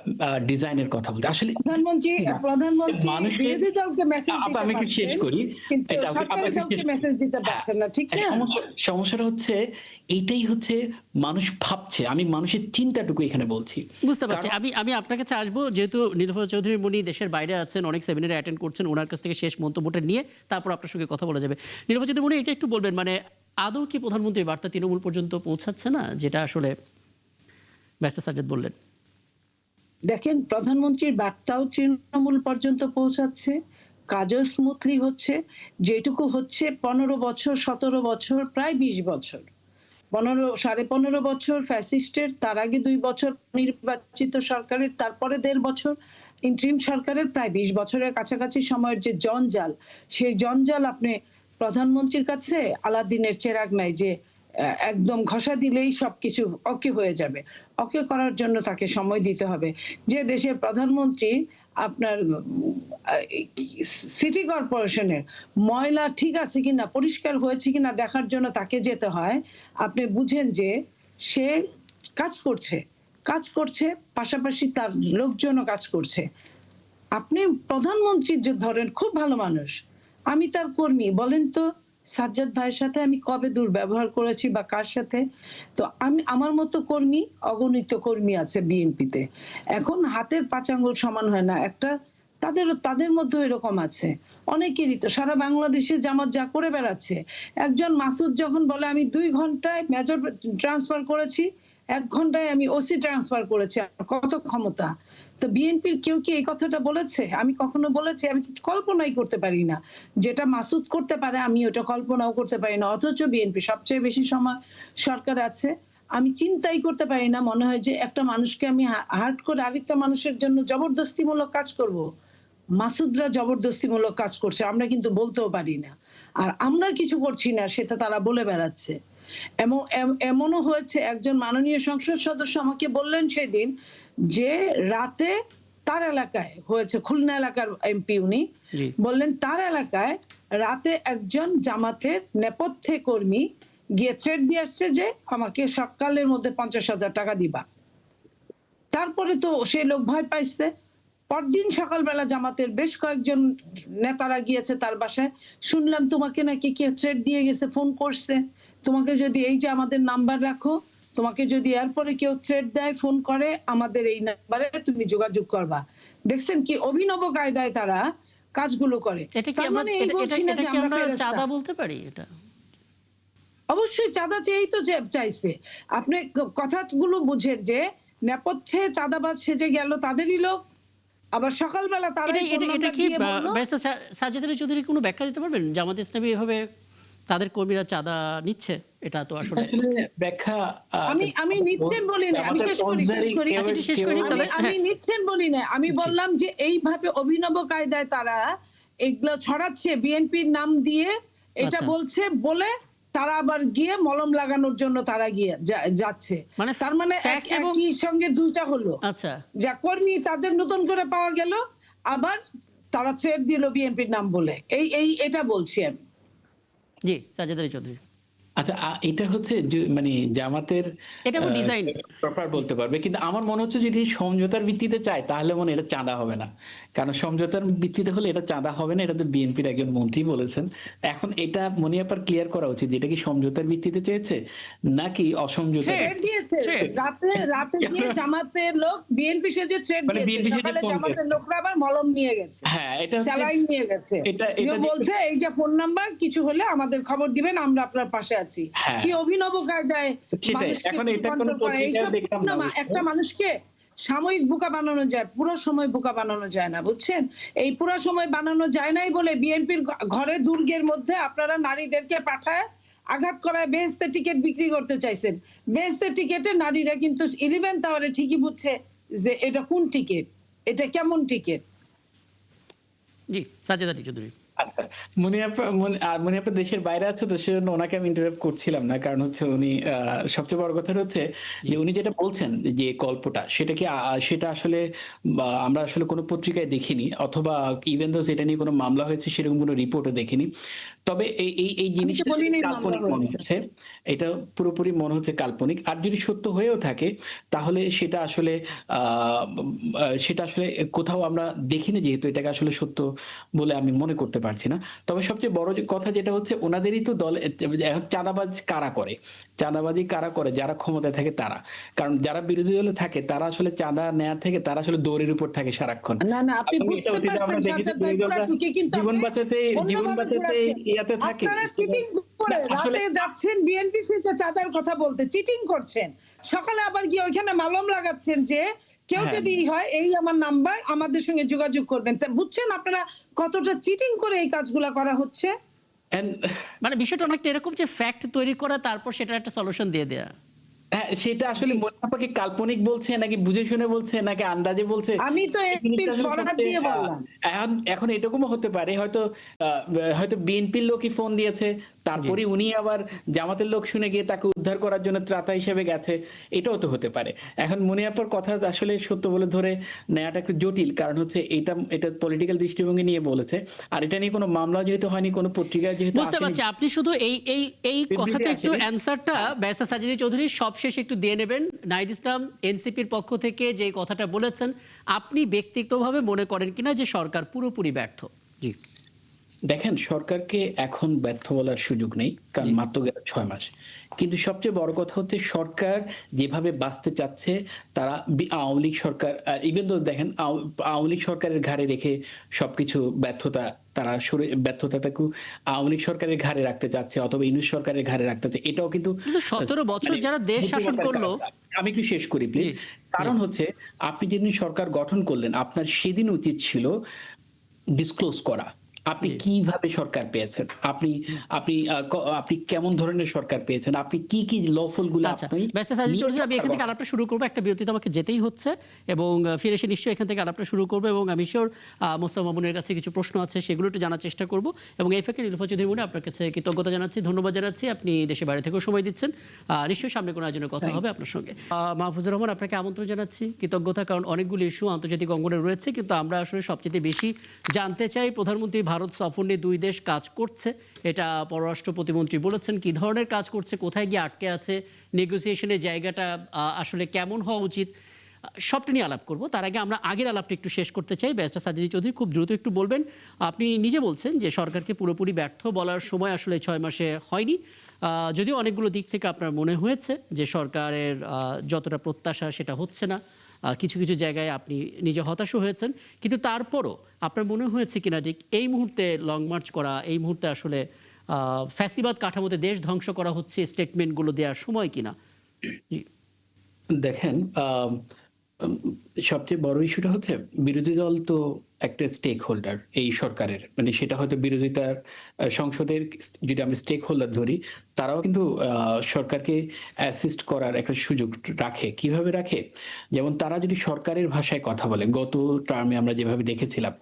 Speaker 4: ডিজাইনের কথা বলতে আসলে
Speaker 3: প্রধানমন্ত্রী বিরোধী দলকে মেসেজ দিতে
Speaker 4: আমি একটু শেষ
Speaker 3: পারছেন,
Speaker 4: করি,
Speaker 3: কিন্তু সরকারি দলকে মেসেজ দিতে পারছেন না, ঠিক না?
Speaker 4: সমস্যাটা হচ্ছে এইটাই হচ্ছে, মানুষ ভাবছে, আমি মানুষের চিন্তাটুকু এখানে বলছি।
Speaker 1: বুঝতে পারছি। আমি আপনার কাছে আসবো, যেহেতু নীলুফার চৌধুরী মনি দেশের বাইরে আছেন, অনেক সেমিনারে অ্যাটেন্ড করছেন, ওনার কাছ থেকে শেষ মন্তব্যটা নিয়ে তারপর আপনার সঙ্গে কথা বলা যাবে। নীলুফার চৌধুরী মনি, এটা একটু বলবেন, মানে আদৌ কি প্রধানমন্ত্রীর বার্তা তৃণমূল পর্যন্ত পৌঁছাচ্ছে না, যেটা আসলে ব্যারিস্টার সাজ্জাদ বললেন?
Speaker 3: দেখেন, প্রধানমন্ত্রীর বার্তাও তৃণমূল পর্যন্ত পৌঁছাচ্ছে, কাজও স্মুথলি হচ্ছে। যেটুকু হচ্ছে 15 বছর, 17 বছর, প্রায় 20 বছর, 15.5 বছর ফ্যাসিস্টের, তার আগে 2 বছর নির্বাচিত সরকারের, তারপরে 1.5 বছর ইন্টারিম সরকারের, প্রায় 20 বছরের কাছাকাছি সময়ের যে জঞ্জাল, সেই জঞ্জাল আপনি প্রধানমন্ত্রীর কাছে আলাদিনের চেরাগ নাই যে একদম ঘষা দিলেই সবকিছু ওকে হয়ে যাবে। ওকে করার জন্য তাকে সময় দিতে হবে। যে দেশের প্রধানমন্ত্রী আপনার সিটি কর্পোরেশনের ময়লা ঠিক আছে কিনা, পরিষ্কার হয়েছে কিনা দেখার জন্য তাকে যেতে হয়, আপনি বুঝেন যে সে কাজ করছে, পাশাপাশি তার লোকজনও কাজ করছে। আপনি প্রধানমন্ত্রী যে ধরেন খুব ভালো মানুষ, আমি তার কর্মী, বলেন তো সাজ্জাদ ভাইয়ের সাথে আমি কবে দুর্ব্যবহার করেছি বা কার সাথে? তো আমার মতো কর্মী অগণিত কর্মী আছে বিএনপিতে। এখন হাতের 5 আঙ্গুল সমান হয় না, একটা তাদের মধ্যে এরকম আছে অনেকেরই। তো সারা বাংলাদেশে জামাত যা করে বেড়াচ্ছে, একজন মাসুদ যখন বলে আমি 2 ঘন্টায় মেজর ট্রান্সফার করেছি, 1 ঘন্টায় আমি ওসি ট্রান্সফার করেছি, কত ক্ষমতা! তো বিএনপির কেউ কি এই কথাটা বলেছে? আমি কখনো বলেছি? আমি কল্পনাই করতে পারি না। যেটা মাসুদ করতে পারে আমি ওটা কল্পনাও করতে পারি না। অথচ বিএনপি সবচেয়ে বেশি সময় সরকার আছে, আমি চিন্তাই করতে পারি না। মনে হয় যে একটা মানুষকে আমি হার্ট করে আরেকটা মানুষের জন্য জবরদস্তিমূলক কাজ করব। মাসুদরা জবরদস্তিমূলক কাজ করছে, আমরা কিন্তু বলতেও পারি না। আর আমরা কিছু করছি না সেটা তারা বলে বেড়াচ্ছে। এমনও হয়েছে, একজন মাননীয় সংসদ সদস্য আমাকে বললেন সেদিন যে রাতে তার এলাকায় হয়েছে, খুলনা এলাকার এমপি উনি
Speaker 1: জি।
Speaker 3: বললেন তার এলাকায় রাতে একজন জামাতের নেপথ্যে কর্মী গিয়ে থ্রেট দিয়ে আসছে যে আমাকে সকালের মধ্যে 50,000 টাকা দিবা। তারপরে তো সে লোক ভয় পাইছে। পরদিন সকালবেলা জামাতের বেশ কয়েকজন নেতারা গিয়েছে তার বাসায়, শুনলাম তোমাকে নাকি কে থ্রেট দিয়ে গেছে, ফোন করছে, তোমাকে যদি এই যে আমাদের নাম্বার রাখো, তোমাকে যদি এরপরে কেউ থ্রেট দেয় ফোন করে আমাদের এই নাম্বারে তুমি যোগাযোগ করবা। দেখছেন কি অভিনব কায়দায় তারা কাজগুলো করে।
Speaker 1: এটা কি
Speaker 3: তার
Speaker 1: আমরা
Speaker 3: মানে এই বলছি না যে আমরা ফেরেশতা।
Speaker 1: চাঁদা বলতে পারি এটা?
Speaker 3: অবশ্যই চাঁদা চেয়েই তো চাইছে। আপনি কথাগুলো বুঝেন যে নেপথ্যে চাঁদাবাজ সেজে গেল তাদেরই লোক, আবার সকালবেলা তারা
Speaker 1: এটা কি ব্যারিস্টার সাজেদ আলী চৌধুরী কোনো ব্যাখ্যা দিতে পারবেন? জামাত ইসলামী এভাবে তাদের কর্মীরা চাঁদা নিচ্ছে, এটা তো আসলে
Speaker 4: ব্যাখ্যা
Speaker 3: আমি নিচ্ছেন বলি না, আমি শেষ করি
Speaker 1: আচ্ছা, একটু শেষ করি তাহলে।
Speaker 3: আমি নিচ্ছেন বলি না, আমি বললাম যে এইভাবে অভিনব কায়দায় তারা এগুলো ছড়াচ্ছে, বিএনপির নাম দিয়ে এটা
Speaker 1: আচ্ছা।
Speaker 3: বলছে বলে তারা আবার গিয়ে মলম লাগানোর জন্য তারা গিয়ে যাচ্ছে।
Speaker 1: মানে
Speaker 3: তার মানে
Speaker 1: fact এবং
Speaker 3: একই সঙ্গে দুইটা হলো,
Speaker 1: আচ্ছা
Speaker 3: যা কর্মী তাদের নতুন করে পাওয়া গেল, আবার তারা থ্রেট দিল বিএনপির নাম বলে। এটা বলছি আমি।
Speaker 1: জি, সাজেদ আলী চৌধুরী।
Speaker 4: আচ্ছা, এটা হচ্ছে মানে জামাতের
Speaker 1: এটা কোনো ডিজাইন
Speaker 4: প্রপার বলতে পারবে, কিন্তু আমার মনে হচ্ছে যদি সমঝোতার ভিত্তিতে চায় তাহলে মনে হয় এটা চাঁদা হবে না। কারণ সমঝোতার ভিত্তিতে হলে এটা চাঁদা হবে না, এটা তো বিএনপির একজন মন্ত্রী বলেছেন। এখন এটা মনিয়াপার ক্লিয়ার করা উচিত যে এটা কি সমঝোতার ভিত্তিতে চেয়েছে নাকি অসমঝোতার?
Speaker 3: থ্রেট দিয়েছে রাতে গিয়ে জামাতের লোক বিএনপি সেজে থ্রেট
Speaker 4: মানে
Speaker 3: দিয়েছে,
Speaker 4: BNP সেজে
Speaker 3: সকালে
Speaker 4: ফোন
Speaker 3: জামাতের
Speaker 4: করেছে।
Speaker 3: লোকরা আবার মলম নিয়ে গেছে,
Speaker 4: হ্যাঁ, এটা হচ্ছে
Speaker 3: স্যালাইন নিয়ে গেছে,
Speaker 4: এটা
Speaker 3: বলছে এই যে ফোন নাম্বার, কিছু হলে আমাদের খবর দিবেন, আমরা আপনার পাশে আছি।
Speaker 4: হ্যাঁ।
Speaker 3: কি অভিনব কায়দায়
Speaker 4: সেটাই।
Speaker 3: মানুষকে
Speaker 4: এখন এটা কোনো
Speaker 3: control করা।
Speaker 4: পত্রিকায়
Speaker 3: এইসব
Speaker 4: দেখলাম না অবশ্য।
Speaker 3: একটা মানুষকে সাময়িক বোকা বানানো যায়, পুরো সময় বোকা বানানো যায় না, বুঝছেন? এই পুরো সময় বানানো যায় নাই বলে বিএনপির ঘরে দুর্গের মধ্যে আপনারা নারীদেরকে পাঠায় আঘাত করায় বেহেশতের টিকিট বিক্রি করতে চাইছেন। বেহেশতের টিকিটে নারীরা কিন্তু 11th আওয়ারে ঠিকই বুঝছে যে এটা কোন টিকিট, এটা কেমন টিকিট।
Speaker 1: জি, সাজেদ আলী চৌধুরী।
Speaker 4: আচ্ছা, মনিয়াপা দেশের বাইরে আছে তো সেজন্য ওনাকে আমি ইন্টারাপ্ট করছিলাম না, কারণ হচ্ছে উনি সবচেয়ে বড় কথা হচ্ছে যে উনি যেটা বলছেন যে গল্পটা সেটা কি সেটা আসলে আমরা আসলে কোনো পত্রিকায় দেখিনি, অথবা ইভেন দো সেটা নিয়ে কোনো মামলা হয়েছে সেরকম কোনো রিপোর্টও দেখিনি। তবে এই জিনিসটা কাল্পনিক মনে হচ্ছে, এটা পুরোপুরি মনে হচ্ছে কাল্পনিক। আর যদি সত্য হয়েও থাকে তাহলে সেটা আসলে কোথাও আমরা দেখিনি, যেহেতু এটাকে আসলে সত্য বলে আমি মনে করতে পারছি না। তবে সবচেয়ে বড় কথা যেটা হচ্ছে ওনাদেরই তো দলে চাঁদাবাজ কারা করে, চাঁদাবাজি কারা করে, যারা ক্ষমতায় থাকে তারা। কারণ যারা বিরোধী দলে থাকে তারা আসলে চাঁদা নেয়ার থেকে তারা আসলে দৌড়ের উপর থাকে সারাক্ষণ।
Speaker 3: না না, আপনি বুঝতে পারছেন সাজ্জাদ ভাই, পুরো ঢুকে কিন্তু
Speaker 4: জীবন বাঁচাতে ইয়াতে থাকে।
Speaker 3: আপনারা চিটিং করে রাতে যাচ্ছেন বিএনপি থেকে চাঁদার কথা বলতে, চিটিং করছেন, সকালে আবার গিয়ে ওইখানে মালম লাগাচ্ছেন যে কেউ যদি হয় এই আমার নাম্বার, আমাদের সঙ্গে যোগাযোগ করবেন। তা বুঝছেন আপনারা কতটা চিটিং করে এই কাজগুলা করা হচ্ছে?
Speaker 1: মানে বিষয়টা অনেকটা এরকম যে ফ্যাক্ট তৈরি করা, তারপর সেটার একটা সলিউশন দিয়ে দেয়া।
Speaker 4: হ্যাঁ, সেটা আসলে মনিয়াপাকে কাল্পনিক বলছে নাকি বুঝে শুনে বলছে নাকি আন্দাজে বলছে,
Speaker 3: আমি তো এমপির বরাত দিয়ে বললাম।
Speaker 4: এখন এরকমও হতে পারে হয়তো বিএনপির লোকই ফোন দিয়েছে, তারপরে উনি আবার জামাতের লোক শুনে গিয়ে তাকে উদ্ধার করার জন্য ত্রাতা হিসেবে গেছে, এটাও তো হতে পারে। এখন মনিয়াপার কথা আসলে সত্য বলে ধরে নেওয়াটা একটু জটিল, কারণ হচ্ছে এটা পলিটিক্যাল দৃষ্টিভঙ্গি নিয়ে বলেছে, আর এটা নিয়ে কোনো মামলা যেহেতু হয়নি, কোনো পত্রিকায় যেহেতু
Speaker 1: বুঝতে পারছি, আপনি শুধু এই কথাটা একটু অ্যানসারটা ব্যারিস্টার সাজেদ আলী চৌধুরী সবশেষে একটু দিয়ে নেবেন। নাহিদ ইসলাম এনসিপির পক্ষ থেকে যে কথাটা বলেছেন, আপনি ব্যক্তিগতভাবে মনে করেন কিনা যে সরকার পুরোপুরি ব্যর্থ? জি,
Speaker 4: দেখেন, সরকারকে এখন ব্যর্থ বলার সুযোগ নেই, কারণ মাত্র 6 মাস। কিন্তু সবচেয়ে বড় কথা হচ্ছে সরকার যেভাবে বাঁচতে চাচ্ছে, তারা আওয়ামী লীগ সরকার, ইভেন দোজ দেখেন আওয়ামী লীগ সরকারের ঘাড়ে রেখে সবকিছু ব্যর্থতাটাকে আওয়ামী লীগ সরকারের ঘাড়ে রাখতে চাচ্ছে, অথবা ইউনূস সরকারের ঘাড়ে রাখতে চাচ্ছে। এটাও কিন্তু
Speaker 1: 17 বছর যারা দেশ শাসন করলো।
Speaker 4: আমি একটু শেষ করি প্লিজ। কারণ হচ্ছে আপনি যেদিন সরকার গঠন করলেন, আপনার সেদিন উচিত ছিল ডিসক্লোজ করা আপনি কিভাবে সরকার পেয়েছেন, আপনি আপনি আপনি কেমন ধরনের সরকার পেয়েছেন, আপনি কি কি লফল গুলো
Speaker 1: আচ্ছা,
Speaker 4: আপনি
Speaker 1: ব্যারিস্টার সাজিদ
Speaker 4: নিয়ে
Speaker 1: চৌধুরী, আমি এখান থেকে
Speaker 4: সরকার
Speaker 1: আলাপটা শুরু করবো। একটা বিরতিতে আমাকে যেতেই হচ্ছে এবং ফিরে এসে নিশ্চয়ই এখান থেকে আলাপটা শুরু করবো এবং আমি শিওর মোস্তফা মামুনের কাছে কিছু প্রশ্ন আছে, সেগুলো একটু জানার চেষ্টা করবো। এবং এই ফাঁকে নীলুফা চৌধুরী মনে আপনার কাছে কৃতজ্ঞতা জানাচ্ছি, ধন্যবাদ জানাচ্ছি, আপনি দেশে বাইরে থেকেও সময় দিচ্ছেন। নিশ্চয়ই সামনে কোনো আয়োজনে কথা হবে আপনার সঙ্গে। মাহফুজুর রহমান, আপনাকে আমন্ত্রণ জানাচ্ছি, কৃতজ্ঞতা, কারণ অনেকগুলো ইস্যু আন্তর্জাতিক অঙ্গনে রয়েছে, কিন্তু আমরা আসলে সবচেয়ে বেশি জানতে চাই প্রধানমন্ত্রী ভারত সফর নিয়ে 2 দেশ কাজ করছে, এটা পররাষ্ট্র প্রতিমন্ত্রী বলেছেন। কি ধরনের কাজ করছে, কোথায় গিয়ে আটকে আছে, নেগোসিয়েশনের জায়গাটা আসলে কেমন হওয়া উচিত, সবটা নিয়ে আলাপ করব। তার আগে আমরা আগের আলাপটা একটু শেষ করতে চাই। ব্যারিস্টার সাজিদ চৌধুরী, খুব দ্রুত একটু বলবেন, আপনি নিজে বলছেন যে সরকারকে পুরোপুরি ব্যর্থ বলার সময় আসলে 6 মাসে হয়নি, যদিও অনেকগুলো দিক থেকে আপনার মনে হয়েছে যে সরকারের যতটা প্রত্যাশা সেটা হচ্ছে না, কিছু কিছু জায়গায় আপনি নিজে হতাশও হয়েছেন, কিন্তু তারপরও আপনার মনে হয়েছে কিনা যে এই মুহূর্তে লং মার্চ করা, এই মুহূর্তে আসলে ফ্যাসিবাদ কাঠামোতে দেশ ধ্বংস করা হচ্ছে, স্টেটমেন্টগুলো দেওয়ার সময় কিনা? জি।
Speaker 4: দেখেন, সবচেয়ে বড় ইস্যুটা হচ্ছে বিরোধী দল তো একটা স্টেক হোল্ডার এই সরকারের, মানে সেটা হয়তো বিরোধিতার সংসদের যদি আমরা স্টেক হোল্ডার ধরি, তারাও কিন্তু সরকারকে অ্যাসিস্ট করার একটা সুযোগ রাখে। কিভাবে রাখে? যেমন তারা যদি সরকারের ভাষায় কথা বলে, গত টার্মে আমরা যেভাবে দেখেছিলাম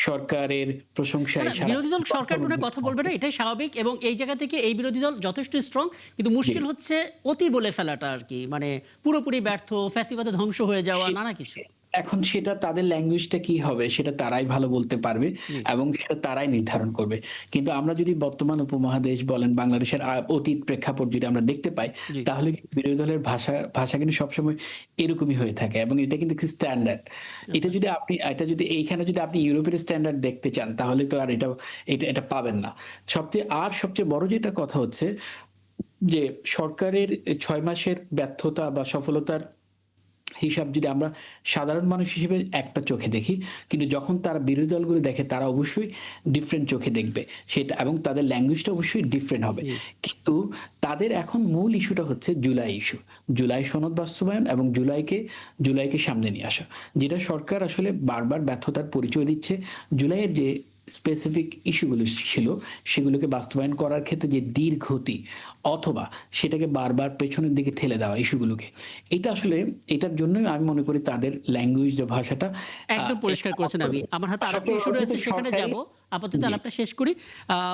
Speaker 4: সরকারের প্রশংসায়
Speaker 1: না, বিরোধী দল সরকার টুনে কথা বলবে না, এটাই স্বাভাবিক, এবং এই জায়গা থেকে এই বিরোধী দল যথেষ্ট স্ট্রং, কিন্তু মুশকিল হচ্ছে অতি বলে ফেলাটা আর কি, মানে পুরোপুরি ব্যর্থ, ফ্যাসিবাদে ধ্বংস হয়ে যাওয়া, নানা কিছু।
Speaker 4: এখন সেটা তাদের ল্যাঙ্গুয়েজটা কি হবে সেটা তারাই ভালো বলতে পারবে এবং সেটা তারাই নির্ধারণ করবে। কিন্তু আমরা যদি বর্তমান উপমহাদেশ বলেন, বাংলাদেশের অতীত প্রেক্ষাপট যদি আমরা দেখতে পাই,
Speaker 1: জি।
Speaker 4: তাহলে কিন্তু বিরোধী দলের ভাষা কিন্তু সবসময় এরকমই হয়ে থাকে এবং এটা কিন্তু স্ট্যান্ডার্ড। এটা যদি এইখানে যদি আপনি ইউরোপের স্ট্যান্ডার্ড দেখতে চান, তাহলে তো আর এটা পাবেন না। সবচেয়ে বড় যেটা কথা হচ্ছে যে সরকারের 6 মাসের ব্যর্থতা বা সফলতার হিসাব যদি আমরা সাধারণ মানুষ হিসেবে একটা চোখে দেখি, কিন্তু যখন তারা বিরোধী দলগুলো দেখে তারা অবশ্যই ডিফারেন্ট চোখে দেখবে সেটা, এবং তাদের ল্যাঙ্গুয়েজটা অবশ্যই ডিফারেন্ট হবে। কিন্তু তাদের এখন মূল ইস্যুটা হচ্ছে জুলাই ইস্যু, জুলাই সনদ বাস্তবায়ন এবং জুলাইকে সামনে নিয়ে আসা, যেটা সরকার আসলে বারবার ব্যর্থতার পরিচয় দিচ্ছে। জুলাইয়ের যে স্পেসিফিক ইস্যুগুলো ছিল সেগুলোকে বাস্তবায়ন করার ক্ষেত্রে যে দীর্ঘতি অথবা সেটাকে বারবার পেছনের দিকে ঠেলে দেওয়া ইস্যুগুলোকে, এটা আসলে এটার জন্যই আমি মনে করি তাদের ল্যাঙ্গুয়েজ যে ভাষাটা
Speaker 1: একদম পরিষ্কার করেছেন। আমি আমার হাতে আরেকটা ইস্যু রয়েছে, সেখানে যাব, আপাতত আলাপটা শেষ করি।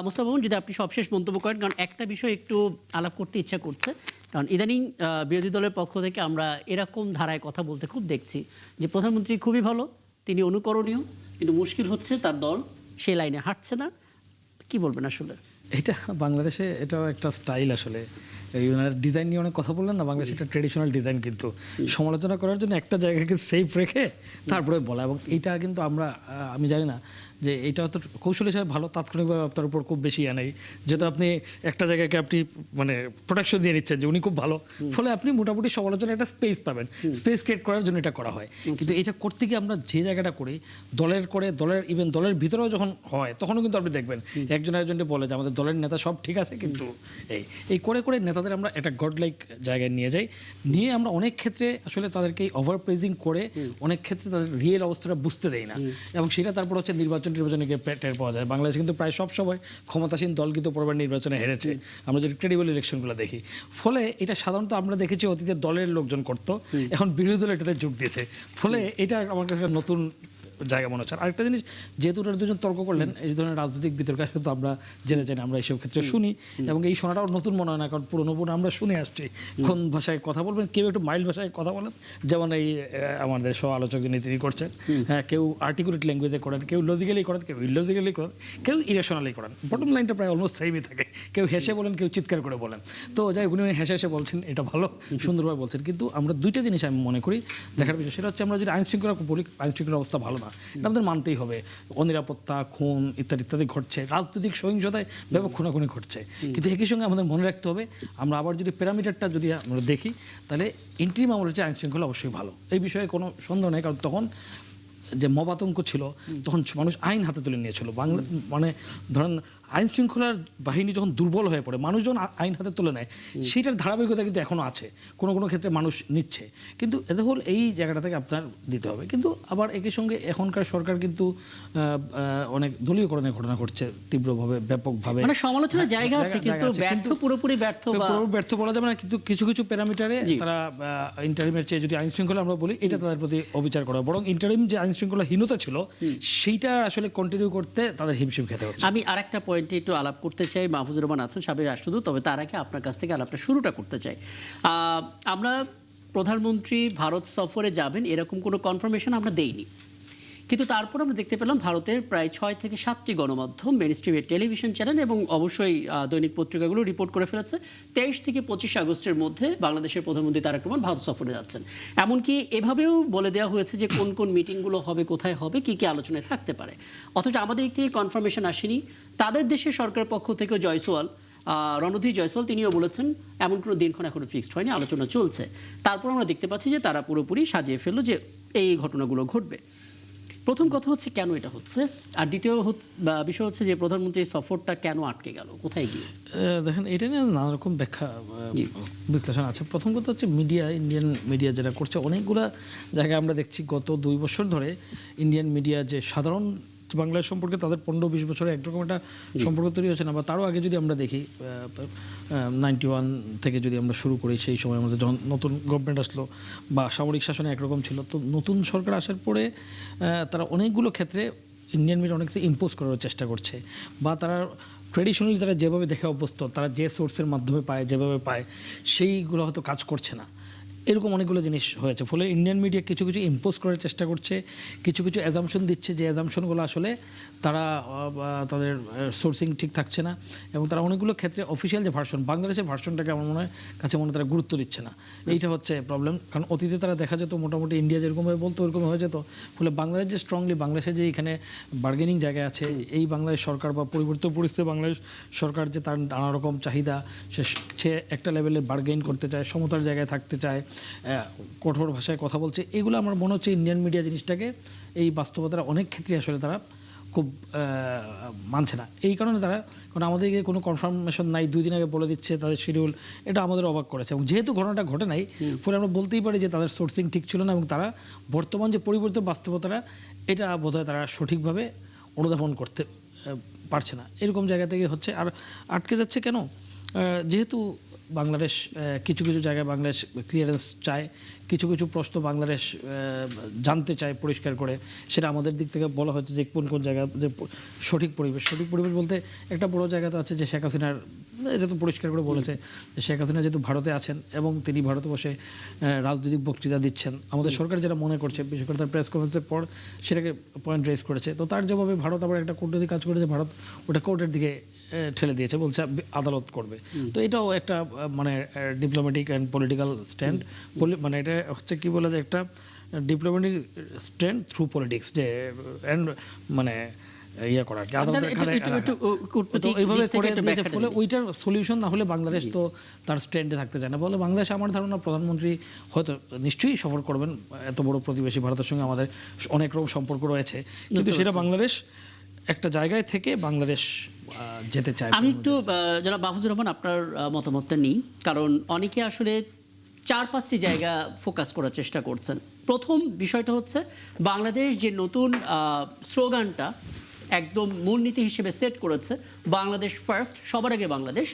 Speaker 1: মোস্তফা মামুন, যদি আপনি সবশেষ মন্তব্য করেন, কারণ একটা বিষয় একটু আলাপ করতে ইচ্ছা করছে, কারণ ইদানিং বিরোধী দলের পক্ষ থেকে আমরা এরকম ধারায় কথা বলতে খুব দেখছি যে প্রধানমন্ত্রী খুবই ভালো, তিনি অনুকরণীয়, কিন্তু মুশকিল হচ্ছে তার দল সেই লাইনে হাঁটছে না। কি বলবেন আসলে?
Speaker 2: এটা বাংলাদেশে এটাও একটা স্টাইল আসলে। এই ডিজাইন নিয়ে অনেক কথা বললেন না, বাংলাদেশে একটা ট্রেডিশনাল ডিজাইন, কিন্তু সমালোচনা করার জন্য একটা জায়গাকে সেফ রেখে তারপরে বলা, এবং এইটা কিন্তু আমি জানি না যে এইটা তো কৌশল হিসাবে ভালো, তাৎক্ষণিকভাবে আপনার উপর খুব বেশি নেই, যেহেতু আপনি একটা জায়গাকে আপনি মানে প্রোটেকশন দিয়ে নিচ্ছেন যে উনি খুব ভালো, ফলে আপনি মোটামুটি সমালোচনার একটা স্পেস পাবেন, স্পেস ক্রিয়েট করার জন্য এটা করা হয়। কিন্তু এটা করতে গিয়ে আমরা যে জায়গাটা করি, ইভেন দলের ভিতরেও যখন হয় তখনও কিন্তু আপনি দেখবেন একজনকে বলে যে আমাদের দলের নেতা সব ঠিক আছে, কিন্তু এই করে নেতাদের আমরা একটা গড লাইক জায়গায় নিয়ে আমরা অনেক ক্ষেত্রে আসলে তাদেরকে ওভার প্রেজিং করে অনেক ক্ষেত্রে তাদের রিয়েল অবস্থাটা বুঝতে দেয় না, এবং সেটা তারপর হচ্ছে নির্বাচনে গিয়ে টের পাওয়া যায়। বাংলাদেশে কিন্তু প্রায় সব সময় ক্ষমতাসীন দল কিন্তু পরবার নির্বাচনে হেরেছে, আমরা যদি ক্রেডিবল ইলেকশনগুলো দেখি। ফলে এটা সাধারণত আমরা দেখেছি অতীতে দলের লোকজন করতো, এখন বিরোধী দল এটাতে যোগ দিয়েছে, ফলে এটা আমার কাছে নতুন জায়গা মনে হচ্ছে। আরেকটা জিনিস, যেহেতু ওরা দুজন তর্ক করলেন, এই ধরনের রাজনৈতিক বিতর্ক আসলে আমরা জেনে জানি, আমরা এইসব ক্ষেত্রে শুনি, এবং এই শোনাটাও নতুন মনে হয় না, কারণ পুরোনো আমরা শুনে আসছি কোন ভাষায় কথা বলবেন, কেউ একটু মাইল্ড ভাষায় কথা বলেন, যেমন এই আমাদের সহ আলোচক যিনি তিনি করছেন, হ্যাঁ, কেউ আর্টিকুলেট ল্যাঙ্গুয়েজে করেন, কেউ লজিক্যালি করেন, কেউ ইলজিক্যালি করেন, কেউ ইরেশনালি করেন, বটম লাইনটা প্রায় অলমোস্ট সেমই থাকে, কেউ হেসে বলেন, কেউ চিৎকার করে বলেন। তো যাই উনি হেসে বলছেন, এটা ভালো, সুন্দরভাবে বলছেন, কিন্তু আমরা দুইটা জিনিস আমি মনে করি দেখার বিষয়, সেটা হচ্ছে আমরা যদি আইনশৃঙ্খলা বলি, আইনশৃঙ্খলা অবস্থা ভালো না, আমাদের মানতেই হবে, অনিরাপত্তা, খুন ইত্যাদি ঘটছে, রাজনৈতিক সহিংসতায় ব্যাপক খুনাখুনি ঘটছে, কিন্তু একই সঙ্গে আমাদের মনে রাখতে হবে, আমরা আবার যদি প্যারামিটারটা যদি আমরা দেখি, তাহলে ইন্টারিম আমলের চেয়ে আইনশৃঙ্খলা অবশ্যই ভালো, এই বিষয়ে কোনো সন্দেহ নেই, কারণ তখন যে মব আতঙ্ক ছিল তখন মানুষ আইন হাতে তুলে নিয়েছিল। বাংলা মানে ধরেন আইন শৃঙ্খলার বাহিনী যখন দুর্বল হয়ে পড়ে মানুষ যখন আইন হাতে তুলে নেয়, সেটার ধারাবাহিকতা কিন্তু এখনও আছে, কোনো কোনো ক্ষেত্রে মানুষ নিচ্ছে। কিন্তু এতে হল এই জায়গাটা থেকে আপনার দিতে হবে। কিন্তু আবার একই সঙ্গে এখনকার সরকার কিন্তু অনেক দলীয়করণের ঘটনা ঘটছে তীব্রভাবে, ব্যাপকভাবে।
Speaker 1: মানে সমালোচনার জায়গা আছে, কিন্তু ব্যর্থ, পুরোপুরি ব্যর্থ বা
Speaker 2: ব্যর্থ বলা যাবে না, কিন্তু কিছু কিছু প্যারামিটারে তারা ইন্টারিমের চেয়ে যদি আইন শৃঙ্খলা আমরা বলি, এটা তাদের প্রতি অবিচার করা, বরং ইন্টারিম যে আইন শৃঙ্খলাহীনতা ছিল সেইটা আসলে কন্টিনিউ করতে তাদের হিমশিম খেতে হচ্ছে।
Speaker 1: আমি আরেকটা পয়েন্টে একটু আলাপ করতে চাই। মাহফুজুর রহমান আছেন, সাবেক রাষ্ট্রদূত, তবে তার আগে আপনার কাছ থেকে আলাপটা শুরুটা করতে চাই। আমরা প্রধানমন্ত্রী ভারত সফরে যাবেন এরকম কোনো কনফার্মেশন আমরা দেইনি, কিন্তু তারপর আমরা দেখতে পেলাম ভারতের প্রায় 6 থেকে 7টি গণমাধ্যম, মেইনস্ট্রিমের টেলিভিশন চ্যানেল এবং অবশ্যই দৈনিক পত্রিকাগুলো রিপোর্ট করে ফেলেছে 23 থেকে 25 আগস্টের মধ্যে বাংলাদেশের প্রধানমন্ত্রী তারেক রহমান ভারত সফরে যাচ্ছেন। এমনকি এভাবেও বলে দেওয়া হয়েছে যে কোন কোন মিটিংগুলো হবে, কোথায় হবে, কি কি আলোচনায় থাকতে পারে। অথচ আমাদের দিক থেকে কনফার্মেশন আসেনি। তাদের দেশের সরকারের পক্ষ থেকে জয়সওয়াল, রণধীর জয়সওয়াল, তিনিও বলেছেন এমন কোনো দিনক্ষণ এখনো ফিক্সড হয়নি, আলোচনা চলছে। তারপর আমরা দেখতে পাচ্ছি যে তারা পুরোপুরি সাজিয়ে ফেললো যে এই ঘটনাগুলো ঘটবে। প্রথম কথা হচ্ছে কেন এটা হচ্ছে, আর দ্বিতীয় বিষয় হচ্ছে যে প্রধানমন্ত্রীর সফরটা কেন আটকে গেল, কোথায় গিয়ে?
Speaker 2: দেখেন, এটা নিয়ে নানা রকম ব্যাখ্যা বিশ্লেষণ আছে। প্রথম কথা হচ্ছে মিডিয়া, ইন্ডিয়ান মিডিয়া যেটা করছে, অনেকগুলো জায়গায় আমরা দেখছি গত 2 বছর ধরে ইন্ডিয়ান মিডিয়া যে সাধারণ বাংলাদেশ সম্পর্কে তাদের 15-20 বছরে একরকম একটা সম্পর্ক তৈরি হচ্ছে না। বা তারও আগে যদি আমরা দেখি 91 থেকে যদি আমরা শুরু করি, সেই সময়ের মধ্যে যখন নতুন গভর্নমেন্ট আসলো বা সামরিক শাসনে একরকম ছিল, তো নতুন সরকার আসার পরে তারা অনেকগুলো ক্ষেত্রে ইন্ডিয়ান মিডিয়া অনেক কিছু ইম্পোজ করার চেষ্টা করছে, বা তারা ট্রেডিশনালি তারা যেভাবে দেখে অভ্যস্ত, তারা যে সোর্সের মাধ্যমে পায়, যেভাবে পায়, সেইগুলো হয়তো কাজ করছে না। এরকম অনেকগুলো জিনিস হয়েছে। ফলে ইন্ডিয়ান মিডিয়া কিছু কিছু ইম্পোজ করার চেষ্টা করছে, কিছু কিছু অ্যাজামশন দিচ্ছে, যে অ্যাজামশনগুলো আসলে তারা তাদের সোর্সিং ঠিক থাকছে না, এবং তারা অনেকগুলো ক্ষেত্রে অফিসিয়াল যে ভার্সন, বাংলাদেশের ভার্সনটাকে আমার মনে হয় কাছে মনে তারা গুরুত্ব দিচ্ছে না। এইটা হচ্ছে প্রবলেম। কারণ অতীতে তারা দেখা যেত মোটামুটি ইন্ডিয়া যেরকমভাবে বলতো ওরকম হয়ে যেত। ফলে বাংলাদেশ যে স্ট্রংলি, বাংলাদেশের যে এখানে বার্গেনিং জায়গায় আছে, এই বাংলাদেশ সরকার বা পরিবর্তিত পরিস্থিতি বাংলাদেশ সরকার যে তার নানা রকম চাহিদা, সে একটা লেভেলে বার্গেইন করতে চায়, সমতার জায়গায় থাকতে চায়, কঠোর ভাষায় কথা বলছে, এগুলো আমার মনে হচ্ছে ইন্ডিয়ান মিডিয়া জিনিসটাকে, এই বাস্তবতার অনেক ক্ষেত্রে আসলে তারা খুব মানছে না। এই কারণে তারা, কারণ আমাদেরকে কোনো কনফার্মেশন নাই, 2 দিন আগে বলে দিচ্ছে তাদের শিডিউল, এটা আমাদের অবাক করেছে। এবং যেহেতু ঘটনাটা ঘটে নাই, ফলে আমরা বলতেই পারি যে তাদের সোর্সিং ঠিক ছিল না, এবং তারা বর্তমান যে পরিবর্তিত বাস্তবতাটা, এটা বোধহয় তারা সঠিকভাবে অনুধাবন করতে পারছে না। এরকম জায়গা থেকে হচ্ছে। আর আটকে যাচ্ছে কেন? যেহেতু বাংলাদেশ কিছু কিছু জায়গায় বাংলাদেশ ক্লিয়ারেন্স চায়, কিছু কিছু প্রশ্ন বাংলাদেশ জানতে চায় পরিষ্কার করে, সেটা আমাদের দিক থেকে বলা হচ্ছে যে কোন কোন জায়গা যে সঠিক পরিবেশ বলতে একটা বড় জায়গা তো আছে যে শেখ হাসিনার, এটা তো পরিষ্কার করে বলেছে যে শেখ হাসিনা যেহেতু ভারতে আছেন এবং তিনি ভারতে বসে রাজনৈতিক বক্তৃতা দিচ্ছেন, আমাদের সরকার যেটা মনে করছে, বিশেষ করে তার প্রেস কনফারেন্সের পর সেটাকে পয়েন্ট রেজ করেছে। তো তার জবাবে ভারত আবার একটা কূটনৈতিক কাজ করেছে, ভারত ওটা কোর্টের দিকে ঠেলে দিয়েছে, বলছে আদালত করবে। তো এটাও একটা মানে ডিপ্লোম্যাটিক অ্যান্ড পলিটিক্যাল স্ট্যান্ড, মানে এটা হচ্ছে কি বলা যায়, একটা ডিপ্লোম্যাটিক স্ট্যান্ড থ্রু পলিটিক্স, যে মানে ইয়ে করা আর কি, এইভাবে করে দিয়েছে। ফলে ওইটার সলিউশন না হলে বাংলাদেশ তো তার স্ট্যান্ডে থাকতে চায় না। বলে বাংলাদেশ, আমার ধারণা প্রধানমন্ত্রী হয়তো নিশ্চয়ই সফর করবেন, এত বড় প্রতিবেশী ভারতের সঙ্গে আমাদের অনেক রকম সম্পর্ক রয়েছে, কিন্তু সেটা বাংলাদেশ একটা জায়গায় থেকে বাংলাদেশ যেতে চায়।
Speaker 1: আমি একটু জনাব মাহফুজুর রহমান আপনার মতামতটা নিই, কারণ অনেকে আসলে 4-5টি জায়গা ফোকাস করার চেষ্টা করছেন। প্রথম বিষয়টা হচ্ছে বাংলাদেশ যে নতুন স্লোগানটা একদম মূলনীতি হিসেবে সেট করেছে, বাংলাদেশ ফার্স্ট, সবার আগে বাংলাদেশ,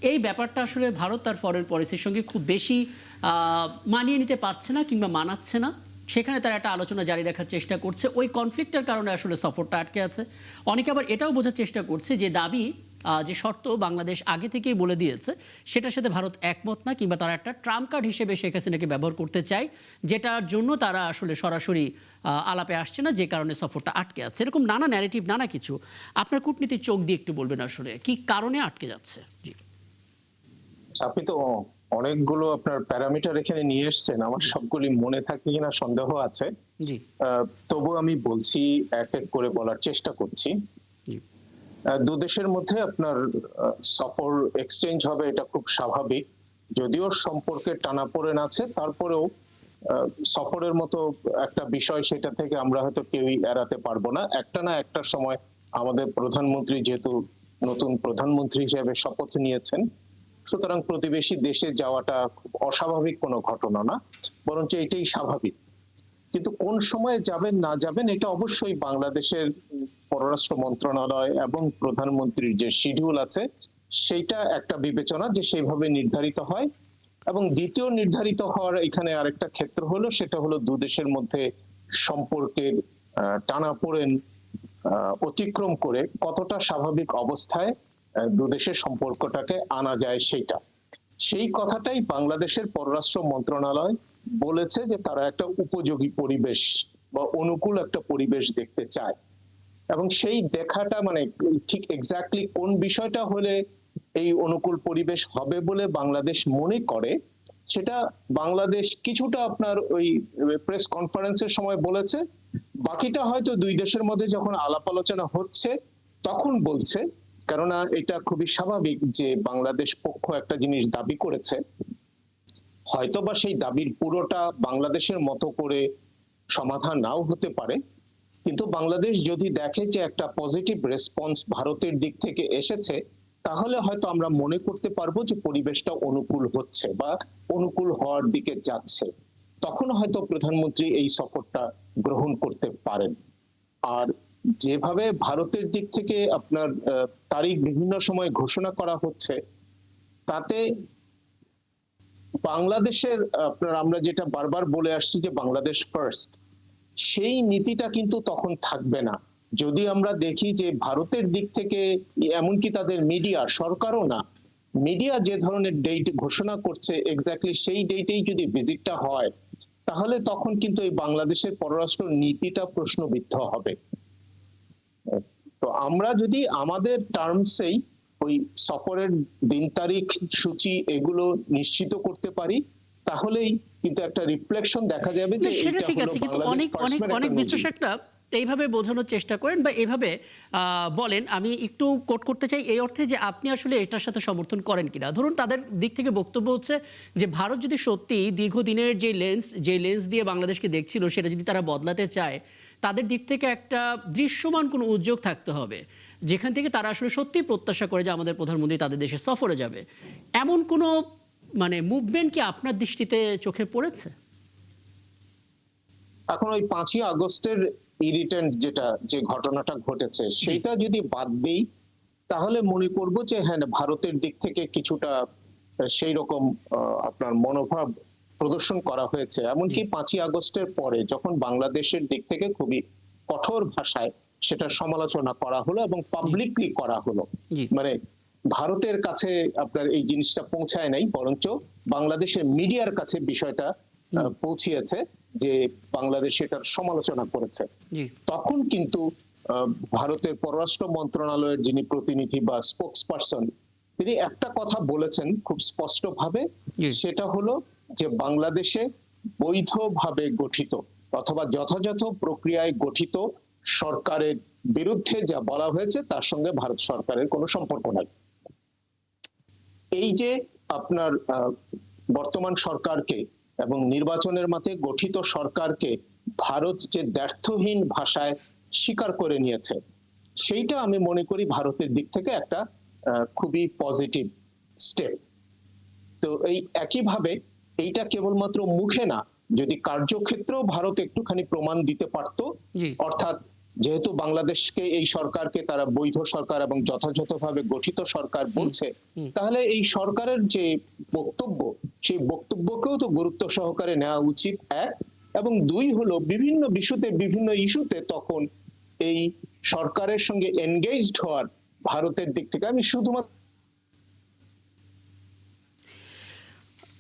Speaker 1: এই ব্যাপারটা আসলে ভারত তার ফরেন পলিসির সঙ্গে খুব বেশি মানিয়ে নিতে পারছে না কিংবা মানাচ্ছে না। সেখানে তারা একটা আলোচনা জারি রাখার চেষ্টা করছে, ওই কনফ্লিক্টের কারণে আসলে সফরটা আটকে আছে। অনেকে আবার এটাও বোঝার চেষ্টা করছে যে দাবি, যে শর্ত বাংলাদেশ আগে থেকেই বলে দিয়েছে, সেটার সাথে ভারত একমত না, কিংবা তারা একটা ট্রাম্প কার্ড হিসেবে শেখ হাসিনাকে ব্যবহার করতে চায়, যেটার জন্য তারা আসলে সরাসরি আলাপে আসছে না, যে কারণে সফরটা আটকে আছে। এরকম নানা ন্যারেটিভ, নানা কিছু। আপনার কূটনীতির চোখ দিয়ে একটু বলবেন আসলে কি কারণে আটকে যাচ্ছে? জি,
Speaker 5: আপনি তো অনেকগুলো আপনার প্যারামিটার এখানে নিয়ে এসেছেন, আমার সবগুলি মনে থাকবে কিনা সন্দেহ আছে।
Speaker 1: জি,
Speaker 5: তবু আমি বলছি, এক এক করে বলার চেষ্টা করছি।
Speaker 1: জি,
Speaker 5: 2 দেশের মধ্যে আপনার সফর এক্সচেঞ্জ হবে, এটা খুব স্বাভাবিক। যদিও সম্পর্কে টানাপোড়েন আছে, তারপরেও সফরের মতো একটা বিষয়, সেটা থেকে আমরা হয়তো কেউই এড়াতে পারবো না। একটা না একটা সময় আমাদের প্রধানমন্ত্রী যেহেতু নতুন প্রধানমন্ত্রী হিসেবে শপথ নিয়েছেন, সুতরাং প্রতিবেশী দেশে যাওয়াটা খুব অস্বাভাবিক কোনো ঘটনা না, বরঞ্চ এটাই স্বাভাবিক। কিন্তু কোন সময়ে যাবেন না যাবেন এটা অবশ্যই বাংলাদেশের পররাষ্ট্র মন্ত্রণালয় এবং প্রধানমন্ত্রীর যে শিডিউল আছে সেইটা একটা বিবেচনা যে সেইভাবে নির্ধারিত হয়। এবং দ্বিতীয় নির্ধারিত হওয়ার এখানে আরেকটা ক্ষেত্র হলো, সেটা হলো দু দেশের মধ্যে সম্পর্কের টানাপোড়েন অতিক্রম করে কতটা স্বাভাবিক অবস্থায় দু দেশের সম্পর্কটাকে আনা যায় সেইটা। সেই কথাটাই বাংলাদেশের পররাষ্ট্র মন্ত্রণালয় বলেছে যে তারা একটা উপযোগী পরিবেশ বা অনুকূল একটা পরিবেশ দেখতে চায়। এবং সেই দেখাটা মানে ঠিক এক্স্যাক্টলি কোন বিষয়টা হলে এই অনুকূল পরিবেশ হবে বলে বাংলাদেশ মনে করে, সেটা বাংলাদেশ কিছুটা আপনার ওই প্রেস কনফারেন্সের সময় বলেছে, বাকিটা হয়তো দুই দেশের মধ্যে যখন আলাপ আলোচনা হচ্ছে তখন বলছে। কেননা এটা খুবই স্বাভাবিক যে বাংলাদেশ পক্ষ একটা জিনিস দাবি করেছে, হয়তোবা সেই দাবির পুরোটা বাংলাদেশের মতো করে সমাধান নাও হতে পারে, কিন্তু বাংলাদেশ যদি দেখে যে একটা পজিটিভ রেসপন্স ভারতের দিক থেকে এসেছে, তাহলে হয়তো আমরা মনে করতে পারবো যে পরিবেশটা অনুকূল হচ্ছে বা অনুকূল হওয়ার দিকে যাচ্ছে। তখন হয়তো প্রধানমন্ত্রী এই সফরটা গ্রহণ করতে পারেন। আর যেভাবে ভারতের দিক থেকে আপনার তারিখ বিভিন্ন সময় ঘোষণা করা হচ্ছে, তাতে বাংলাদেশের আপনার আমরা যেটা বারবার বলে আসছি যে বাংলাদেশ ফার্স্ট, সেই নীতিটা কিন্তু তখন থাকবে না। যদি আমরা দেখি যে ভারতের দিক থেকে এমনকি তাদের মিডিয়া, সরকারও না, মিডিয়া যে ধরনের ডেট ঘোষণা করছে এক্স্যাক্টলি সেই ডেটেই যদি ভিজিটটা হয়, তাহলে তখন কিন্তু এই বাংলাদেশের পররাষ্ট্র নীতিটা প্রশ্নবিদ্ধ হবে। তো আমরা যদি আমাদের টার্মসেই ওই সফরের দিন তারিখ সূচি এগুলো নিশ্চিত করতে পারি, তাহলেই কিন্তু একটা রিফ্লেকশন দেখা যাবে যে
Speaker 1: সেটা
Speaker 5: এইটা
Speaker 1: ঠিক
Speaker 5: হলো
Speaker 1: আছে, কিন্তু
Speaker 5: বাংলাদেশ
Speaker 1: অনেক অনেক
Speaker 5: ফার্স্ট
Speaker 1: অনেক বিশ্লেষকরা এইভাবে বোঝানোর চেষ্টা করেন বা এইভাবে বলেন। আমি একটু কোট করতে চাই এই অর্থে যে আপনি আসলে এটার সাথে সমর্থন করেন কিনা। ধরুন তাদের দিক থেকে বক্তব্য হচ্ছে যে ভারত যদি সত্যি দীর্ঘদিনের যে লেন্স দিয়ে বাংলাদেশকে দেখছিল সেটা যদি তারা বদলাতে চায়, তাদের দিক থেকে একটা দৃশ্যমান কোনো উদ্যোগ থাকতে হবে যেখান থেকে তারা আসলে সত্যি প্রত্যাশা করে যে আমাদের প্রধানমন্ত্রী তাদের দেশে সফরে যাবে। এমন কোনো মানে মুভমেন্ট কি আপনার দৃষ্টিতে চোখে পড়েছে?
Speaker 5: এখন ওই 5ই আগস্টের ইরিটেন্ট যে ঘটনাটা ঘটেছে সেটা যদি বাদ দেই, তাহলে মনে করব যে হ্যাঁ ভারতের দিক থেকে কিছুটা সেই রকম আপনার মনোভাব প্রদর্শন করা হয়েছে। এমনকি 5ই আগস্টের পরে যখন বাংলাদেশের দিক থেকে খুবই কঠোর ভাষায় সেটা সমালোচনা করা হলো এবং পাবলিকলি করা হলো, মানে ভারতের কাছে আপনার এই জিনিসটা পৌঁছায় নাই, বরঞ্চ বাংলাদেশের মিডিয়ার কাছে বিষয়টা পৌঁছিয়েছে যে বাংলাদেশ এটার সমালোচনা করেছে। তখন কিন্তু ভারতের পররাষ্ট্র মন্ত্রণালয়ের যিনি প্রতিনিধি বা স্পোকস পারসন, তিনি একটা কথা বলেছেন খুব স্পষ্টভাবে, সেটা হলো যে বাংলাদেশে বৈধভাবে গঠিত অথবা যথাযথ প্রক্রিয়ায় গঠিত সরকারের বিরুদ্ধে যা বলা হয়েছে তার সঙ্গে ভারত সরকারের কোনো সম্পর্ক নাই। এই যে আপনার বর্তমান সরকারকে এবং নির্বাচনের মতে গঠিত সরকারকে ভারত যে দ্ব্যর্থহীন ভাষায় স্বীকার করে নিয়েছে, সেইটা আমি মনে করি ভারতের দিক থেকে একটা খুবই পজিটিভ স্টেপ। তো এই একইভাবে এইটা কেবলমাত্র মুখে না, যদি কার্যক্ষেত্রেও ভারত একটুখানি প্রমাণ দিতে পারত, অর্থাৎ যেহেতু বাংলাদেশকে এই সরকারকে তারা বৈধ সরকার এবং যথাযথভাবে গঠিত সরকার বলছে, তাহলে এই সরকারের যে বক্তব্য সেই বক্তব্যকেও তো গুরুত্ব সহকারে নেওয়া উচিত, এক। এবং দুই হলো বিভিন্ন ইস্যুতে তখন এই সরকারের সঙ্গে এনগেজড হওয়ার ভারতের দিক থেকে আমি শুধুমাত্র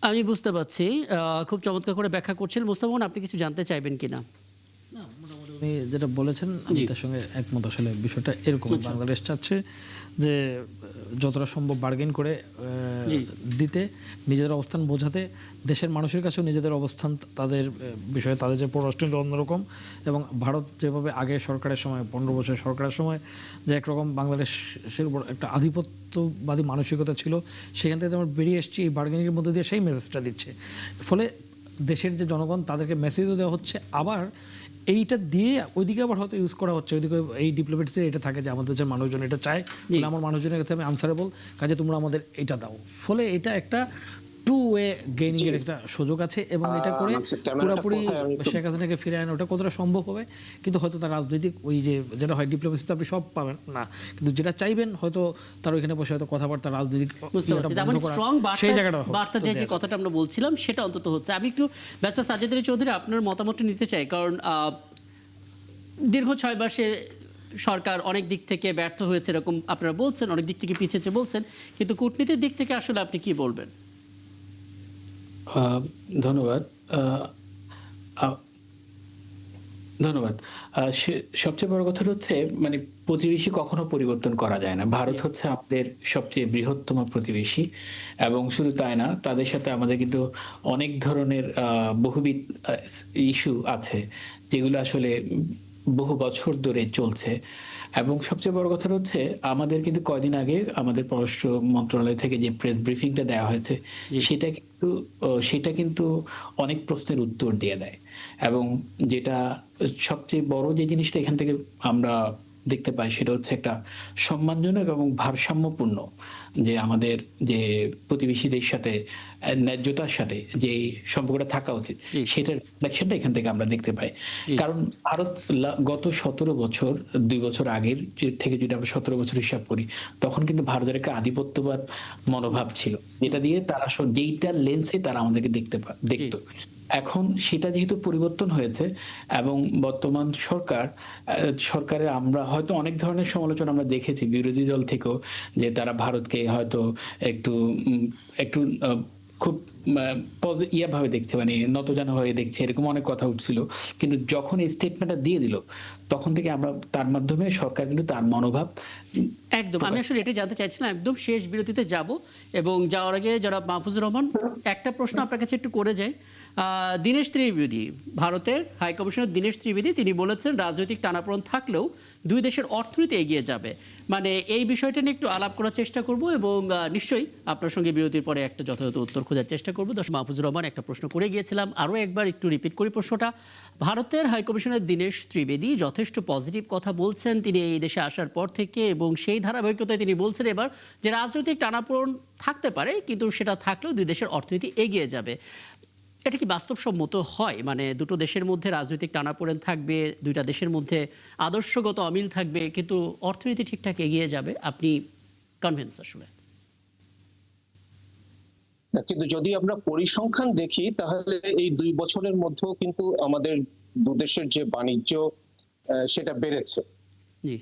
Speaker 1: আমি বুঝতে পারছি। খুব চমৎকার করে ব্যাখ্যা করছেন। মোস্তাফা, আপনি কিছু জানতে চাইবেন কিনা?
Speaker 2: উনি যেটা বলেছেন আমি তার সঙ্গে একমত। আসলে বিষয়টা এরকম, বাংলাদেশ চাচ্ছে যে যতটা সম্ভব বার্গেন করে দিতে, নিজেদের অবস্থান বোঝাতে, দেশের মানুষের কাছেও নিজেদের অবস্থান তাদের বিষয়ে তাদের যে পররাষ্ট্র অন্যরকম, এবং ভারত যেভাবে আগে সরকারের সময় 15 বছর সরকারের সময় যে একরকম বাংলাদেশের উপর একটা আধিপত্যবাদী মানসিকতা ছিল, সেখান থেকে আমরা বেরিয়ে এসেছি এই বার্গেনিংয়ের মধ্যে দিয়ে সেই মেসেজটা দিচ্ছে। ফলে দেশের যে জনগণ তাদেরকে মেসেজও দেওয়া হচ্ছে, আবার এইটা দিয়ে ওইদিকে আবার হয়তো ইউজ করা হচ্ছে, ওইদিকে এই ডিপ্লোমেটসের এটা থাকে যে আমাদের যে মানুষজন এটা চায়, তাহলে আমার মানুষজনের কাছে আমি আনসারেবল, কাজে তোমরা আমাদের এটা দাও। ফলে এটা একটা টু ওয়ে গেইনিং এর একটা সুযোগ আছে, এবং এটা করে পুরোপুরি শেখ হাসিনাকে ফিরে আনা ওটা কতটা সম্ভব হবে, কিন্তু হয়তো তার রাজনৈতিক ওই যে যেটা হয় ডিপ্লোমেসিতে আপনি সব পাবেন না, কিন্তু যেটা চাইবেন হয়তো তার ওইখানে বসে হয়তো কথাবার্তা রাজনৈতিক
Speaker 1: বুঝতে পারছি। তার মানে স্ট্রং
Speaker 2: সেই জায়গাটা
Speaker 1: বার্তা দিয়ে যে কথাটা আমরা বলছিলাম সেটা অন্তত হচ্ছে। আমি একটু ব্যারিস্টার সাজ্জাদ আলী চৌধুরী আপনার মতামতটা নিতে চাই, কারণ দীর্ঘ 6 মাসে সরকার অনেক দিক থেকে ব্যর্থ হয়েছে এরকম আপনারা বলছেন, অনেক দিক থেকে পিছিয়েছে বলছেন, কিন্তু কূটনীতির দিক থেকে আসলে আপনি কি বলবেন?
Speaker 4: ধন্যবাদ। ধন্যবাদ। সবচেয়ে বড় কথা হচ্ছে মানে প্রতিবেশী কখনো পরিবর্তন করা যায় না। ভারত হচ্ছে আমাদের সবচেয়ে বৃহত্তম প্রতিবেশী, এবং শুধু তাই না, তাদের সাথে আমাদের কিন্তু অনেক ধরনের বহুবিধ ইস্যু আছে যেগুলো আসলে বহু বছর ধরে চলছে। এবং সবচেয়ে বড় কথা হচ্ছে আমাদের কিন্তু কয়দিন আগে আমাদের পররাষ্ট্র মন্ত্রণালয় থেকে যে প্রেস ব্রিফিংটা দেওয়া হয়েছে সেটা কিন্তু অনেক প্রশ্নের উত্তর দিয়ে দেয়। এবং যেটা সবচেয়ে বড় যে জিনিসটা এখান থেকে আমরা দেখতে পাই সেটা হচ্ছে একটা সম্মানজনক এবং ভারসাম্যপূর্ণ যে আমাদের যে প্রতিবেশীদের সাথে ন্যায্যতার সাথে যে সম্পর্কটা থাকা উচিত, সেটার রিফ্লেকশনটা এখান থেকে আমরা দেখতে পাই। কারণ ভারত গত 17 বছর, 2 বছর আগের থেকে যদি আমরা 17 বছর হিসাব করি, তখন কিন্তু ভারতের একটা আধিপত্যবাদ মনোভাব ছিল, যেটা দিয়ে তারা যেইটা লেন্সে তারা আমাদেরকে দেখতো। এখন সেটা যেহেতু পরিবর্তন হয়েছে এবং বর্তমান সরকারের আমরা হয়তো অনেক ধরনের সমালোচনা আমরা দেখেছি বিরোধী দল থেকেও, যে তারা ভারতকে হয়তো একটু খুব ভাবে দেখছে, মানে নতজানু হয়ে দেখছে, এরকম অনেক কথা উঠছিল। কিন্তু যখন এই স্টেটমেন্টটা দিয়ে দিল, তখন থেকে আমরা তার মাধ্যমে সরকার কিন্তু তার মনোভাব
Speaker 1: একদম, আমি আসলে এটা জানতে চাইছিলাম, একদম শেষ বিরতিতে যাব, এবং যাওয়ার আগে যারা মাহফুজুর রহমান একটা প্রশ্ন আপনার কাছে একটু করে যায়। দীনেশ ত্রিবেদী, ভারতের হাই কমিশনার দীনেশ ত্রিবেদী, তিনি বলেছেন রাজনৈতিক টানাপোড়েন থাকলেও দুই দেশের অর্থনীতি এগিয়ে যাবে। মানে এই বিষয়টা নিয়ে একটু আলাপ করার চেষ্টা করব, এবং নিশ্চয়ই আপনার সঙ্গে বিরতির পরে একটা যথাযথ উত্তর খোঁজার চেষ্টা করব। দর্শক, মাহফুজুর রহমান একটা প্রশ্ন করে গিয়েছিলাম, আরও একবার একটু রিপিট করি প্রশ্নটা। ভারতের হাই কমিশনার দীনেশ ত্রিবেদী যথেষ্ট পজিটিভ কথা বলছেন তিনি এই দেশে আসার পর থেকে, এবং সেই ধারাবাহিকতায় তিনি বলছেন এবার যে রাজনৈতিক টানাপোড়েন থাকতে পারে, কিন্তু সেটা থাকলেও দুই দেশের অর্থনীতি এগিয়ে যাবে। এটা কি বাস্তবসম্মত হয়? মানে দুটো দেশের মধ্যে রাজনৈতিক টানাপোড়েন থাকবে, দুইটা দেশের মধ্যে আদর্শগত অমিল থাকবে, কিন্তু অর্থনীতি ঠিকঠাক এগিয়ে যাবে, আপনি কনভিন্স আসলে?
Speaker 5: কিন্তু যদি আমরা পরিসংখ্যান দেখি, তাহলে এই 2 বছরের মধ্যেও কিন্তু আমাদের দুদেশের যে বাণিজ্য সেটা বেড়েছে।
Speaker 1: জি।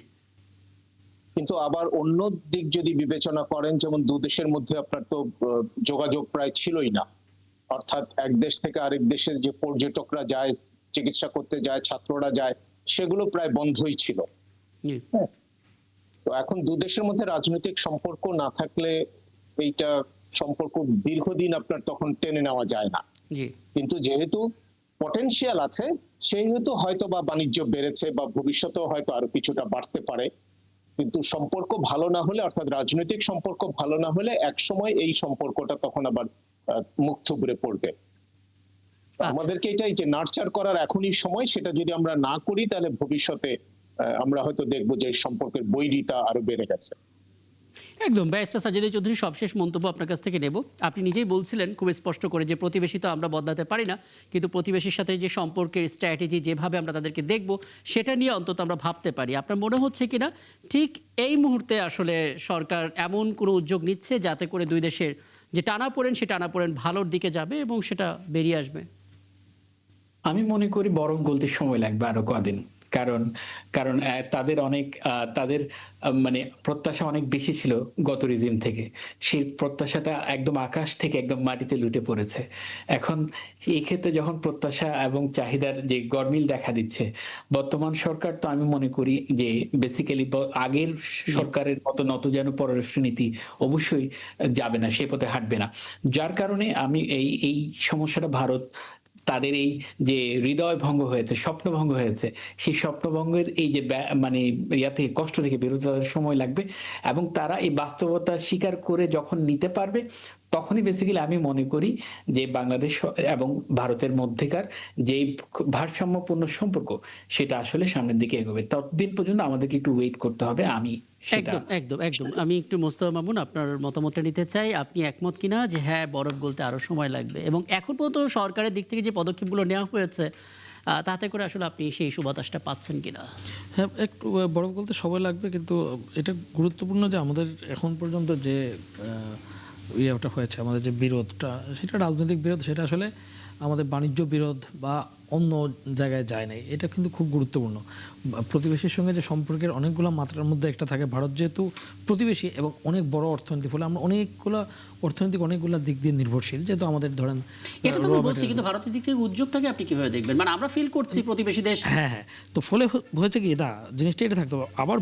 Speaker 5: কিন্তু আবার অন্য দিক যদি বিবেচনা করেন, যেমন দুদেশের মধ্যে আপনার তো যোগাযোগ প্রায় ছিলই না, অর্থাৎ এক দেশ থেকে আরেক দেশের যে পর্যটকরা যায়, চিকিৎসা করতে যায়, ছাত্ররা যায়, সেগুলো প্রায় বন্ধই ছিল। তো এখন দুদেশের মধ্যে রাজনৈতিক সম্পর্ক না থাকলে এইটা সম্পর্ক দীর্ঘদিন আপনার তখন টেনে নেওয়া যায় না। কিন্তু যেহেতু পটেনশিয়াল আছে, সেহেতু হয়তো বা বাণিজ্য বেড়েছে, বা ভবিষ্যতেও হয়তো আরো কিছুটা বাড়তে পারে। কিন্তু সম্পর্ক ভালো না হলে, অর্থাৎ রাজনৈতিক সম্পর্ক ভালো না হলে, এক সময় এই সম্পর্কটা তখন আবার মুখ থুবড়ে পড়বে। আমাদেরকে এটাই যে নার্চার করার এখনই সময়, সেটা যদি আমরা না করি তাহলে ভবিষ্যতে আমরা হয়তো দেখবো যে সম্পর্কের বৈরিতা আরো বেড়ে গেছে।
Speaker 1: একদম। ব্যারিস্টার সাজ্জাদ আলী চৌধুরী, সবশেষ মন্তব্য আপনার কাছ থেকে নেব। আপনি নিজেই বলছিলেন খুব স্পষ্ট করে যে প্রতিবেশী তো আমরা বদলাতে পারি না, কিন্তু প্রতিবেশীর সাথে যে সম্পর্কের স্ট্র্যাটেজি, যেভাবে আমরা তাদেরকে দেখব, সেটা নিয়ে অন্তত আমরা ভাবতে পারি। আপনার মনে হচ্ছে কিনা ঠিক এই মুহূর্তে আসলে সরকার এমন কোনো উদ্যোগ নিচ্ছে যাতে করে দুই দেশের যে টানাপোড়েন, সে টানাপোড়েন ভালোর দিকে যাবে এবং সেটা বেরিয়ে আসবে?
Speaker 4: আমি মনে করি বরফ গলতে সময় লাগবে আরো কদিন। কারণ তাদের মানে প্রত্যাশা অনেক বেশি ছিল গত রিজিম থেকে। সেই প্রত্যাশাটা একদম আকাশ থেকে একদম মাটিতে লুটে পড়েছে। এখন এই ক্ষেত্রে যখন প্রত্যাশা এবং চাহিদার যে গরমিল দেখা দিচ্ছে, বর্তমান সরকার তো আমি মনে করি যে বেসিক্যালি আগের সরকারের মতো নতজানু পররাষ্ট্রনীতি অবশ্যই যাবে না, সে পথে হাঁটবে না। যার কারণে আমি এই সমস্যাটা ভারত তাদের এই যে হৃদয় ভঙ্গ হয়েছে, স্বপ্ন ভঙ্গ হয়েছে, সেই স্বপ্ন ভঙ্গের এই যে মানে ইয়া থেকে, কষ্ট থেকে বেরোতে তাদের সময় লাগবে, এবং তারা এই বাস্তবতা স্বীকার করে যখন নিতে পারবে, তখনই বেসিক্যালি আমি মনে করি যে বাংলাদেশ এবং ভারতের মধ্যেকার যেই ভারসাম্যপূর্ণ সম্পর্ক, সেটা আসলে সামনের দিকে এগোবে। ততদিন পর্যন্ত আমাদেরকে একটু ওয়েট করতে হবে। আমি সেটা
Speaker 1: একদম একদম একদম আমি একটু মোস্তফা মামুন আপনার মতামতটা নিতে চাই। আপনি একমত কিনা যে হ্যাঁ বরফ গলতে আরো সময় লাগবে, এবং এখন পর্যন্ত সরকারের দিক থেকে যে পদক্ষেপগুলো নেওয়া হয়েছে তাতে করে আসলে আপনি সেই সুবাতাসটা পাচ্ছেন কিনা?
Speaker 2: হ্যাঁ, একটু বরফ বলতে সময় লাগবে, কিন্তু এটা গুরুত্বপূর্ণ যে আমাদের এখন পর্যন্ত যে ইয়েটা হয়েছে, আমাদের যে বিরোধটা, সেটা রাজনৈতিক বিরোধ, সেটা আসলে আমাদের বাণিজ্য বিরোধ বা অন্য জায়গায় যায় নাই। এটা কিন্তু খুব গুরুত্বপূর্ণ। প্রতিবেশীর সঙ্গে যে সম্পর্কের অনেকগুলো মাত্রার মধ্যে একটা থাকে। ভারত যেহেতু প্রতিবেশী এবং অনেক বড় অর্থনীতি, ফলে আমরা অর্থনৈতিক অনেকগুলো দিক দিয়ে নির্ভরশীল। যেহেতু আমাদের ধরেন
Speaker 1: এটা তো আমি বলছি, কিন্তু ভারতের দিক থেকে উদ্যোগটাকে আপনি কিভাবে দেখবেন? মানে আমরা ফিল করছি প্রতিবেশী দেশ।
Speaker 2: হ্যাঁ, তো ফলে হয়েছে কি, জিনিসটা এটা থাকতে হবে। আবার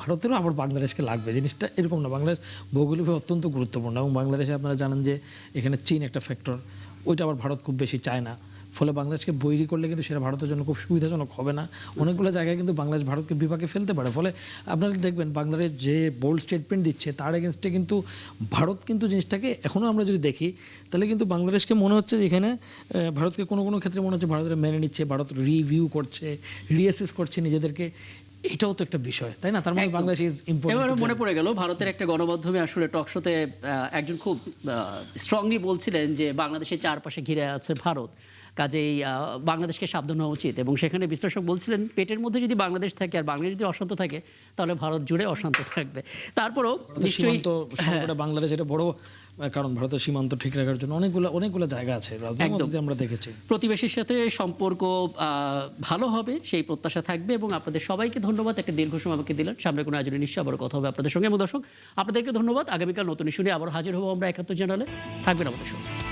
Speaker 2: ভারতেরও আবার বাংলাদেশকে লাগবে, জিনিসটা এরকম না। বাংলাদেশ ভৌগোলিকভাবে অত্যন্ত গুরুত্বপূর্ণ, এবং বাংলাদেশে আপনারা জানেন যে এখানে চীন একটা ফ্যাক্টর, ওইটা আবার ভারত খুব বেশি চায় না। ফলে বাংলাদেশকে বৈরী করলে কিন্তু সেটা ভারতের জন্য খুব সুবিধাজনক হবে না। অনেকগুলো জায়গায় কিন্তু বাংলাদেশ ভারতকে বিপাকে ফেলতে পারে। ফলে আপনারা দেখবেন বাংলাদেশ যে বোল্ড স্টেটমেন্ট দিচ্ছে, তার এগেনস্টে কিন্তু ভারত কিন্তু জিনিসটাকে এখনও আমরা যদি দেখি, তাহলে কিন্তু বাংলাদেশকে মনে হচ্ছে যে এখানে ভারতকে কোনো কোনো ক্ষেত্রে মনে হচ্ছে ভারতের মেনে নিচ্ছে, ভারত রিভিউ করছে, রিঅ্যাসেস করছে নিজেদেরকে। এটাও তো একটা বিষয়, তাই না? তার মানে বাংলাদেশ ইজ ইম্পর্টেন্ট।
Speaker 1: এবারে মনে পড়ে গেল ভারতের একটা গণমাধ্যমে আসলে টকশোতে একজন খুব স্ট্রংলি বলছিলেন যে বাংলাদেশের চারপাশে ঘিরে আছে ভারত, কাজেই বাংলাদেশকে সাবধান হওয়া উচিত। এবং সেখানে বিশ্লেষক বলছিলেন পেটের মধ্যে যদি বাংলাদেশ থাকে আর বাংলাদেশ যদি অশান্ত থাকে, তাহলে ভারত জুড়ে অশান্ত থাকবে। তারপরও নিশ্চয়ই
Speaker 2: সীমান্ত বাংলাদেশ এটা বড় কারণ, ভারতের সীমান্ত ঠিক রাখার জন্য অনেকগুলো জায়গা আছে রাজনীতিতে আমরা দেখেছি।
Speaker 1: প্রতিবেশীর সাথে সম্পর্ক ভালো হবে সেই প্রত্যাশা থাকবে। এবং আপনাদের সবাইকে ধন্যবাদ, একটা দীর্ঘ সময় আমাকে দিলেন। সামনে কোনো আয়োজনে নিশ্চয়ই আবার কথা হবে আপনাদের সঙ্গে। এবং দর্শক, আপনাদেরকে ধন্যবাদ। আগামীকাল নতুন ইস্যু নিয়ে আবার হাজির হবো আমরা ৭১ জানালে। থাকবেন আমাদের সঙ্গে।